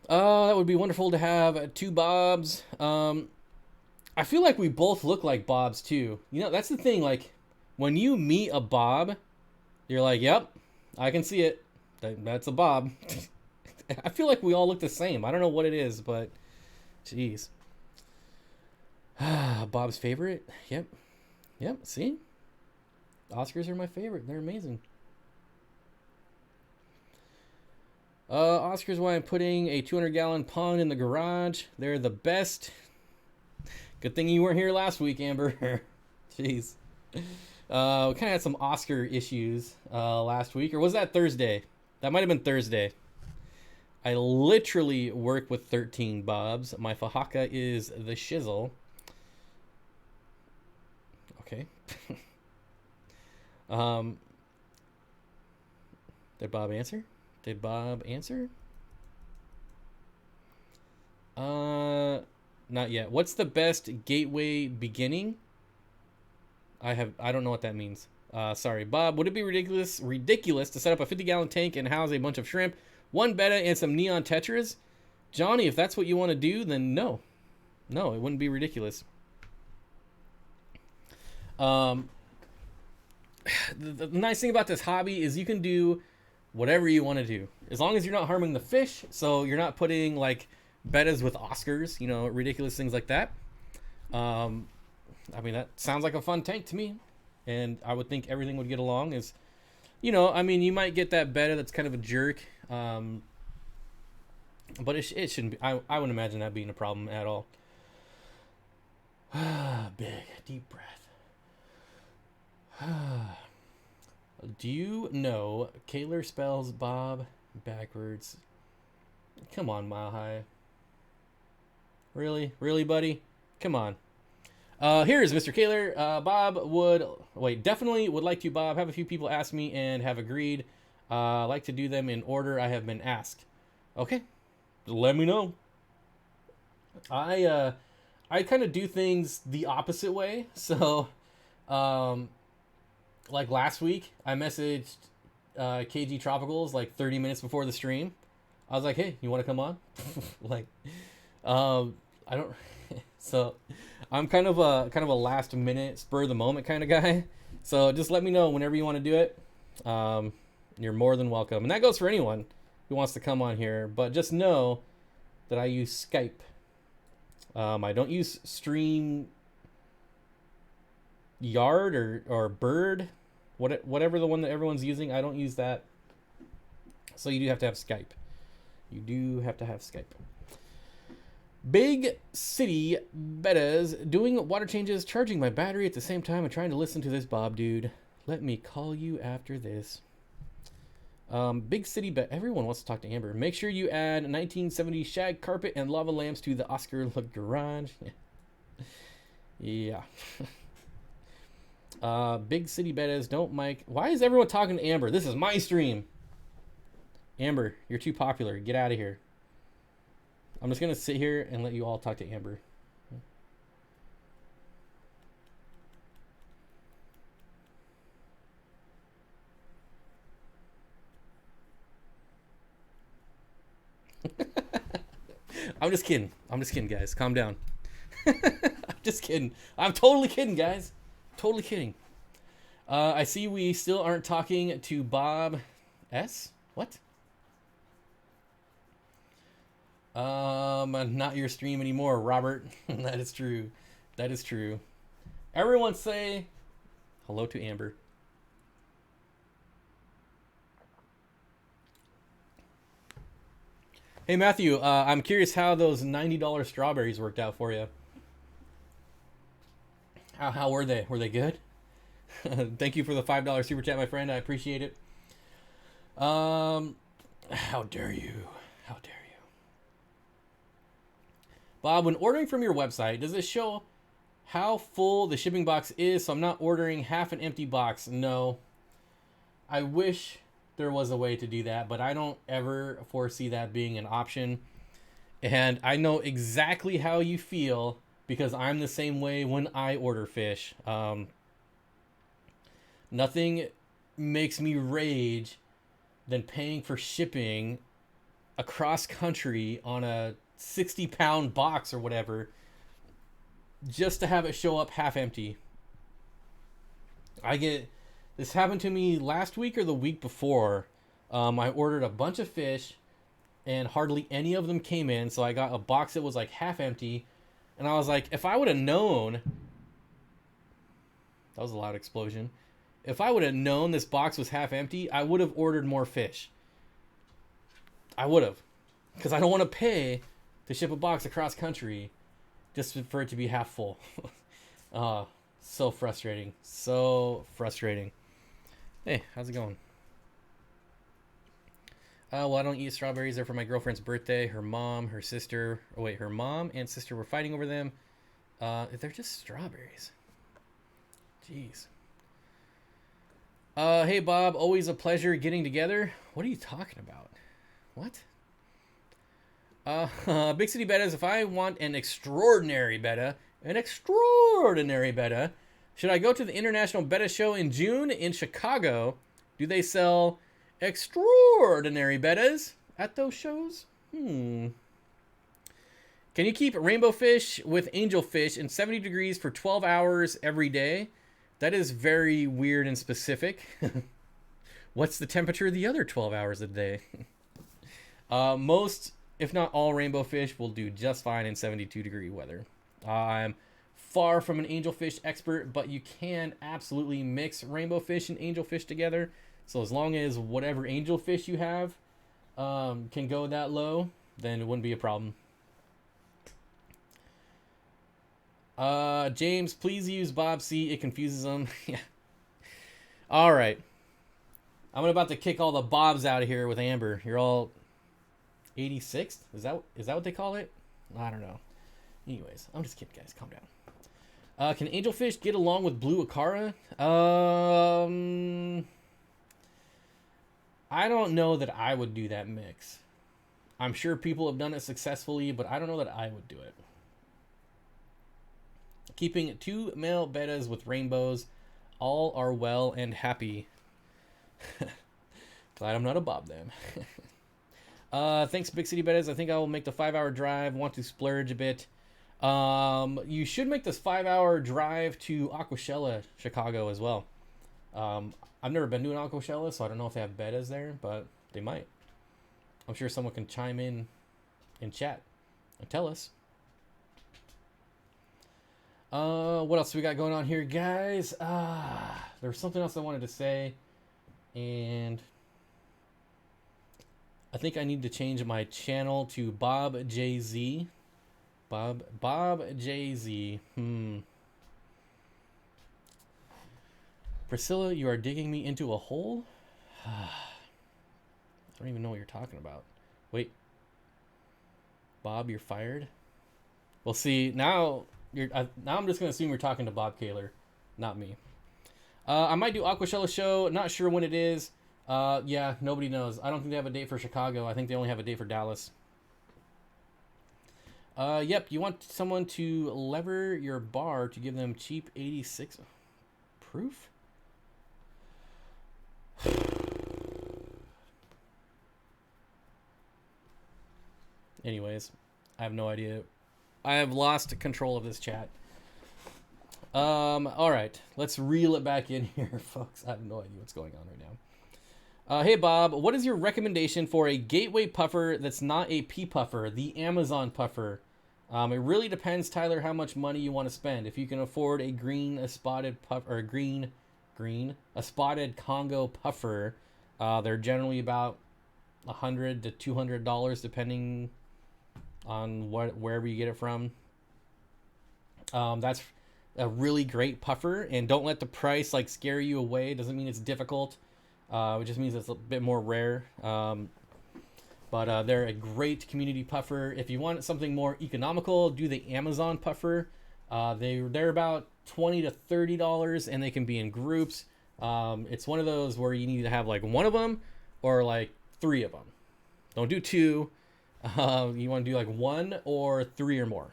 That would be wonderful to have 2 Bobs. I feel like we both look like Bobs too. You know, that's the thing. Like, when you meet a Bob, you're like, yep, I can see it. That's a Bob. I feel like we all look the same. I don't know what it is, but jeez. Bob's favorite? Yep. See? Oscars are my favorite. They're amazing. Oscars, why I'm putting a 200-gallon pond in the garage. They're the best. Good thing you weren't here last week, Amber. Jeez. We kind of had some Oscar issues last week. Or was that Thursday? That might have been Thursday. I literally work with 13 Bobs. My Fahaka is the shizzle. Okay. Did Bob answer? Not yet. What's the best gateway beginning? I don't know what that means. Sorry, Bob. Would it be ridiculous to set up a 50-gallon tank and house a bunch of shrimp, 1 betta, and some neon tetras? Johnny, if that's what you want to do, then no. No, it wouldn't be ridiculous. The nice thing about this hobby is you can do whatever you want to do, as long as you're not harming the fish. So you're not putting like bettas with Oscars, you know, ridiculous things like that. I mean, that sounds like a fun tank to me, and I would think everything would get along. Is, you know, I mean, you might get that betta that's kind of a jerk, but it shouldn't be. I wouldn't imagine that being a problem at all. Big deep breath. Do you know Kaler spells Bob backwards? Come on, Mile High. Really, buddy? Come on. Here's Mr. Kaler. Definitely would like to, Bob. Have a few people ask me and have agreed. Like to do them in order I have been asked. Okay, let me know. I kind of do things the opposite way. So, like last week, I messaged KG Tropicals like 30 minutes before the stream. I was like, hey, you want to come on? Like, I don't. So I'm kind of a last minute, spur of the moment kind of guy. So just let me know whenever you want to do it. You're more than welcome, and that goes for anyone. who wants to come on here, but just know that I use Skype. I don't use Stream Yard or Bird, whatever the one that everyone's using. I don't use that. So you do have to have Skype. You do have to have Skype. Big City Bettas doing water changes, charging my battery at the same time, and trying to listen to this Bob dude. Let me call you after this. Big City Bet. Everyone wants to talk to Amber. Make sure you add 1970 shag carpet and lava lamps to the Oscar look garage. Yeah. Big City Bettas don't mic. Why is everyone talking to Amber? This is my stream. Amber, you're too popular. Get out of here. I'm just going to sit here and let you all talk to Amber. I'm just kidding. I'm just kidding, guys. Calm down. I'm just kidding. I'm totally kidding, guys. Totally kidding. I see we still aren't talking to Bob S. What? Not your stream anymore, Robert. That is true. That is true. Everyone say hello to Amber. Hey, Matthew, I'm curious how those $90 strawberries worked out for you. How were they? Were they good? Thank you for the $5 super chat, my friend. I appreciate it. How dare you? How dare you? Bob, when ordering from your website, does it show how full the shipping box is so I'm not ordering half an empty box? No. I wish there was a way to do that, but I don't ever foresee that being an option. And I know exactly how you feel because I'm the same way when I order fish. Nothing makes me rage than paying for shipping across country on a 60-pound box or whatever just to have it show up half empty. This happened to me last week or the week before. I ordered a bunch of fish and hardly any of them came in, so I got a box that was like half empty, and I was like, if I would have known, that was a loud explosion, if I would have known this box was half empty, I would have ordered more fish. I would have, because I don't want to pay to ship a box across country just for it to be half full. So frustrating. So frustrating. Hey, how's it going? Well, I don't eat strawberries. They're for my girlfriend's birthday. Her mom and sister were fighting over them. They're just strawberries. Jeez. Hey, Bob. Always a pleasure getting together. What are you talking about? What? Big City Bettas, if I want an extraordinary betta, should I go to the International Betta Show in June in Chicago? Do they sell extraordinary bettas at those shows? Can you keep rainbow fish with angelfish in 70 degrees for 12 hours every day? That is very weird and specific. What's the temperature the other 12 hours a day? Most, if not all, rainbow fish will do just fine in 72-degree weather. I'm far from an angelfish expert, but you can absolutely mix rainbow fish and angelfish together. So as long as whatever angelfish you have can go that low, then it wouldn't be a problem. James, please use Bob C. It confuses them. Yeah. All right. I'm about to kick all the Bobs out of here with Amber. You're all 86th? Is that what they call it? I don't know. Anyways, I'm just kidding, guys. Calm down. Can angelfish get along with blue acara? I don't know that I would do that mix. I'm sure people have done it successfully, but I don't know that I would do it. Keeping 2 male bettas with rainbows. All are well and happy. Glad I'm not a Bob then. Thanks, Big City Bettas. I think I will make the 5-hour drive. Want to splurge a bit. You should make this 5-hour drive to Aquashella, Chicago as well. I've never been to an Aquashella, so I don't know if they have bettas there, but they might. I'm sure someone can chime in chat and tell us. What else we got going on here, guys? There was something else I wanted to say, and I think I need to change my channel to Bob JZ. Bob JZ. Priscilla, you are digging me into a hole? I don't even know what you're talking about. Wait. Bob, you're fired? Well, see, now I'm just going to assume you're talking to Bob Kaler, not me. I might do Aquashella show. Not sure when it is. Yeah, nobody knows. I don't think they have a date for Chicago. I think they only have a date for Dallas. Yep, you want someone to lever your bar to give them cheap 86 proof? Anyways, I have no idea. I have lost control of this chat. All right, let's reel it back in here, folks. I have no idea what's going on right now. Hey, Bob, what is your recommendation for a gateway puffer that's not a P puffer, the Amazon puffer? It really depends, Tyler, how much money you want to spend. If you can afford a spotted puffer, or a spotted Congo puffer, they're generally about $100 to $200, depending on wherever you get it from. That's a really great puffer, and don't let the price like scare you away. It doesn't mean it's difficult. It just means it's a bit more rare. But they're a great community puffer. If you want something more economical, do the Amazon puffer. They're about $20 to $30, and they can be in groups. It's one of those where you need to have like one of them or like 3 of them. Don't do 2. You want to do like 1 or 3 or more.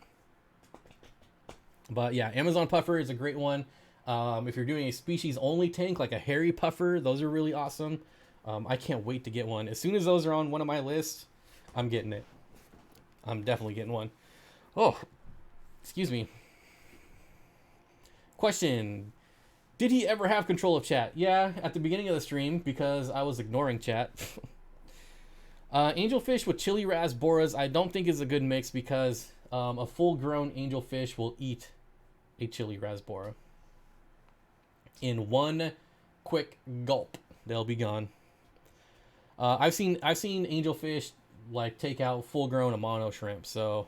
But yeah, Amazon puffer is a great one. If you're doing a species only tank, like a hairy puffer, those are really awesome. I can't wait to get one. As soon as those are on one of my lists, I'm getting it. I'm definitely getting one. Oh, excuse me. Question. Did he ever have control of chat? Yeah, at the beginning of the stream, because I was ignoring chat. Angelfish with chili rasboras, I don't think is a good mix because a full-grown angelfish will eat a chili rasbora. In one quick gulp, they'll be gone. I've seen angelfish like take out full-grown Amano shrimp. So,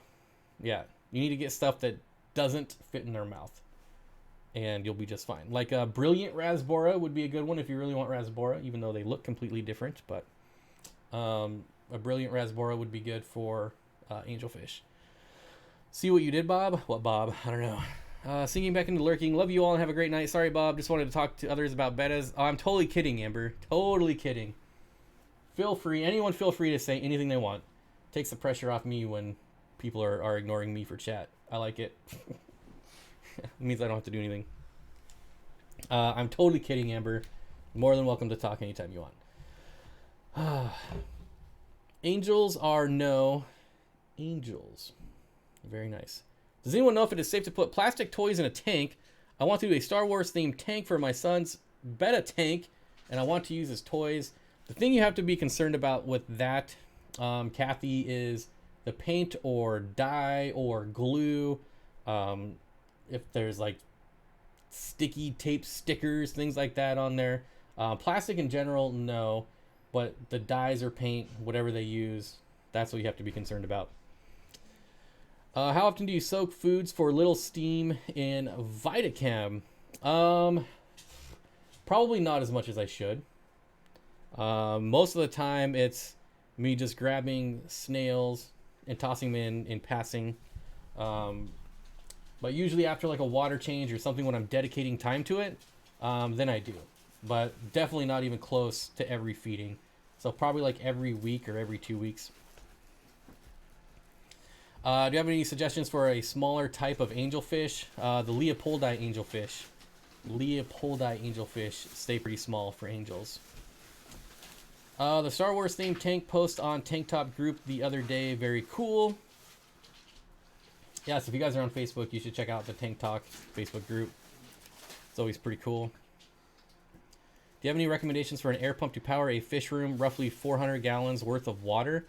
yeah, you need to get stuff that doesn't fit in their mouth, and you'll be just fine. Like a brilliant rasbora would be a good one if you really want rasbora, even though they look completely different. But a brilliant rasbora would be good for angelfish. See what you did, Bob? What, Bob? I don't know. Sinking back into lurking. Love you all and have a great night. Sorry, Bob. Just wanted to talk to others about betas. Oh, I'm totally kidding, Amber. Totally kidding. Feel free. Anyone feel free to say anything they want. Takes the pressure off me when people are ignoring me for chat. I like it. It means I don't have to do anything. I'm totally kidding, Amber. More than welcome to talk anytime you want. Angels are no. Angels. Very nice. Does anyone know if it is safe to put plastic toys in a tank? I want to do a Star Wars themed tank for my son's beta tank, and I want to use his toys. The thing you have to be concerned about with that, Kathy, is the paint or dye or glue. If there's like sticky tape stickers, things like that on there. Plastic in general, no. But the dyes or paint, whatever they use, that's what you have to be concerned about. How often do you soak foods for little steam in Vitacam? Probably not as much as I should. Most of the time it's me just grabbing snails and tossing them in passing. But usually after like a water change or something when I'm dedicating time to it, then I do. But definitely not even close to every feeding. So probably like every week or every 2 weeks. Do you have any suggestions for a smaller type of angelfish? The Leopoldi angelfish. Leopoldi angelfish stay pretty small for angels. The Star Wars themed tank post on Tank Top group the other day. Very cool. Yeah, so if you guys are on Facebook, you should check out the Tank Talk Facebook group. It's always pretty cool. Do you have any recommendations for an air pump to power a fish room, roughly 400 gallons worth of water?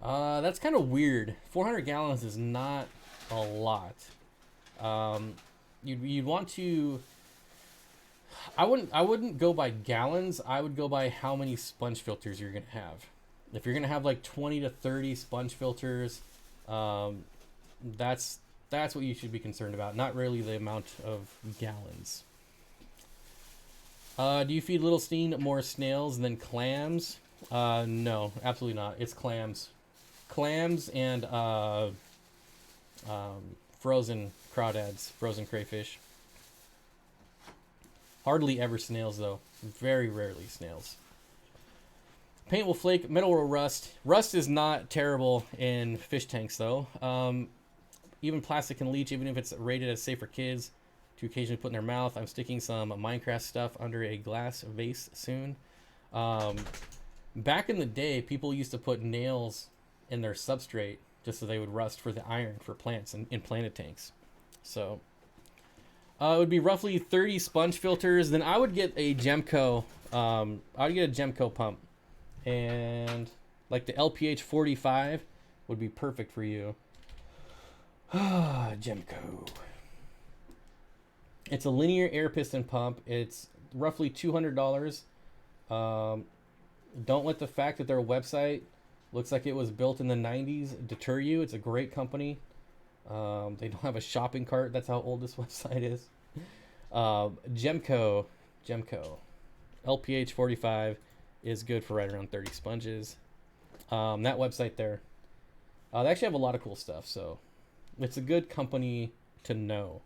That's kind of weird. 400 gallons is not a lot. You'd want to. I wouldn't go by gallons. I would go by how many sponge filters you're gonna have. If you're gonna have like 20 to 30 sponge filters, that's what you should be concerned about. Not really the amount of gallons. Do you feed Little Steen more snails than clams? No, absolutely not. It's clams. Clams and frozen crawdads, frozen crayfish. Hardly ever snails, though. Very rarely snails. Paint will flake, metal will rust. Rust is not terrible in fish tanks, though. Even plastic can leach, even if it's rated as safe for kids to occasionally put in their mouth. I'm sticking some Minecraft stuff under a glass vase soon. Back in the day, people used to put nails in their substrate just so they would rust for the iron for plants in planted tanks. So it would be roughly 30 sponge filters. Then I would get a Gemco. I would get a Gemco pump, and like the LPH 45 would be perfect for you. Gemco. It's a linear air piston pump. It's roughly $200. Don't let the fact that their website looks like it was built in the 90s deter you. It's a great company. They don't have a shopping cart. That's how old this website is. Gemco. LPH 45 is good for right around 30 sponges. That website there. They actually have a lot of cool stuff, so it's a good company to know.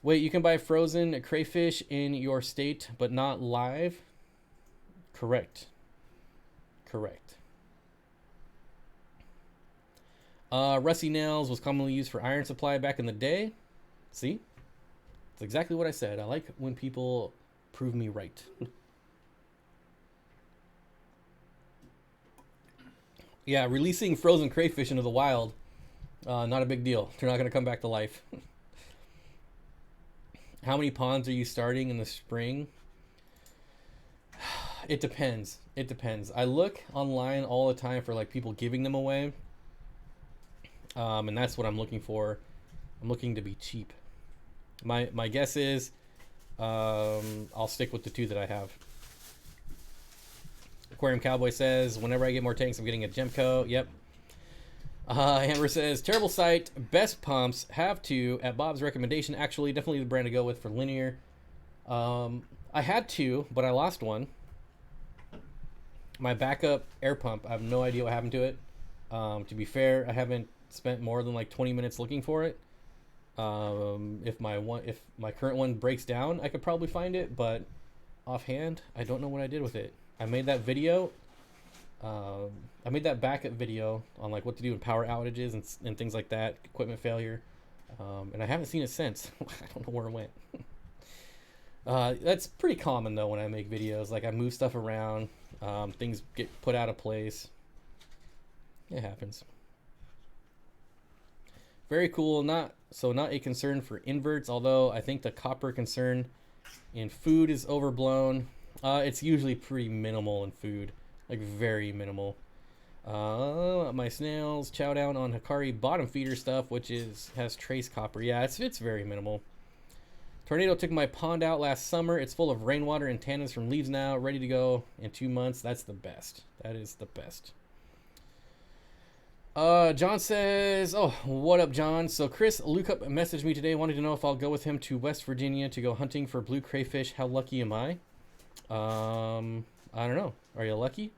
Wait, you can buy frozen crayfish in your state, but not live? Correct. Rusty nails was commonly used for iron supply back in the day. See? It's exactly what I said. I like when people prove me right. Yeah, releasing frozen crayfish into the wild, not a big deal. They're not going to come back to life. How many ponds are you starting in the spring? It depends. I look online all the time for like people giving them away. And that's what I'm looking for. I'm looking to be cheap. My guess is I'll stick with the two that I have. Aquarium Cowboy says, whenever I get more tanks, I'm getting a Gemco. Yep. Hammer says, terrible site, best pumps, have to, at Bob's recommendation. Actually, definitely the brand to go with for linear. I had two, but I lost one. My backup air pump, I have no idea what happened to it. To be fair, I haven't spent more than like 20 minutes looking for it. If my current one breaks down, I could probably find it, but offhand, I don't know what I did with it. I made that video. I made that backup video on like what to do in power outages and things like that, equipment failure, and I haven't seen it since. I don't know where it went. That's pretty common though when I make videos. Like I move stuff around, things get put out of place. It happens. Very cool. Not a concern for inverts, although I think the copper concern in food is overblown. It's usually pretty minimal in food, like very minimal. My snails chow down on Hikari bottom feeder stuff, which has trace copper. Yeah, it's very minimal. Tornado took my pond out last summer. It's full of rainwater and tannins from leaves now, ready to go in 2 months. That's the best. That is the best. John says, oh, what up, John? So Chris Lukup messaged me today, wanted to know if I'll go with him to West Virginia to go hunting for blue crayfish. How lucky am I? I don't know. Are you lucky?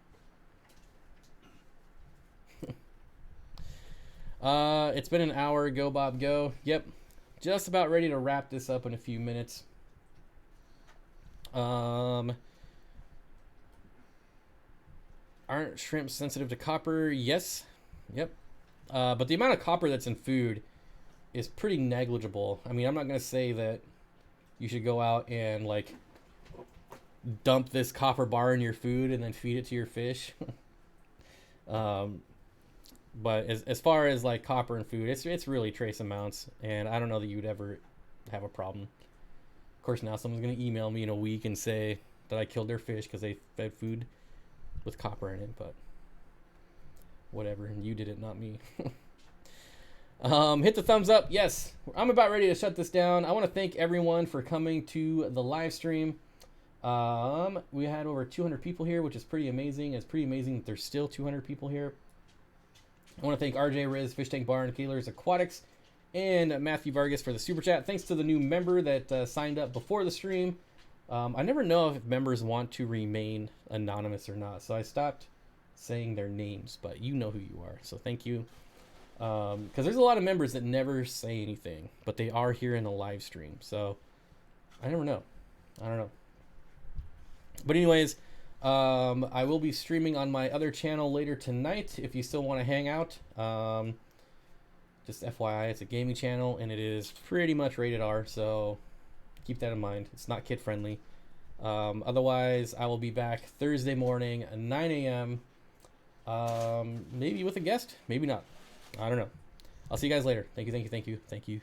It's been an hour. Go, Bob, go. Yep. Just about ready to wrap this up in a few minutes. Aren't shrimp sensitive to copper? Yes. Yep. But the amount of copper that's in food is pretty negligible. I mean, I'm not going to say that you should go out and like dump this copper bar in your food and then feed it to your fish. But as far as like copper in food, it's really trace amounts, and I don't know that you'd ever have a problem. Of course, now someone's gonna email me in a week and say that I killed their fish because they fed food with copper in it, but whatever. And you did it, not me. Hit the thumbs up. Yes, I'm about ready to shut this down. I want to thank everyone for coming to the live stream. We had over 200 people here, which is pretty amazing. It's pretty amazing that there's still 200 people here. I want to thank RJ Riz, Fish Tank Bar, and Keeler's Aquatics, and Matthew Vargas for the super chat. Thanks to the new member that signed up before the stream. I never know if members want to remain anonymous or not, so I stopped saying their names, but you know who you are, so thank you. Because there's a lot of members that never say anything, but they are here in the live stream, so I never know. I don't know. But anyways, I will be streaming on my other channel later tonight if you still want to hang out. Just FYI, it's a gaming channel, and it is pretty much rated R, so keep that in mind. It's not kid friendly. Otherwise, I will be back Thursday morning at 9 a.m. Maybe with a guest, maybe not. I don't know. I'll see you guys later. Thank you, thank you, thank you, thank you.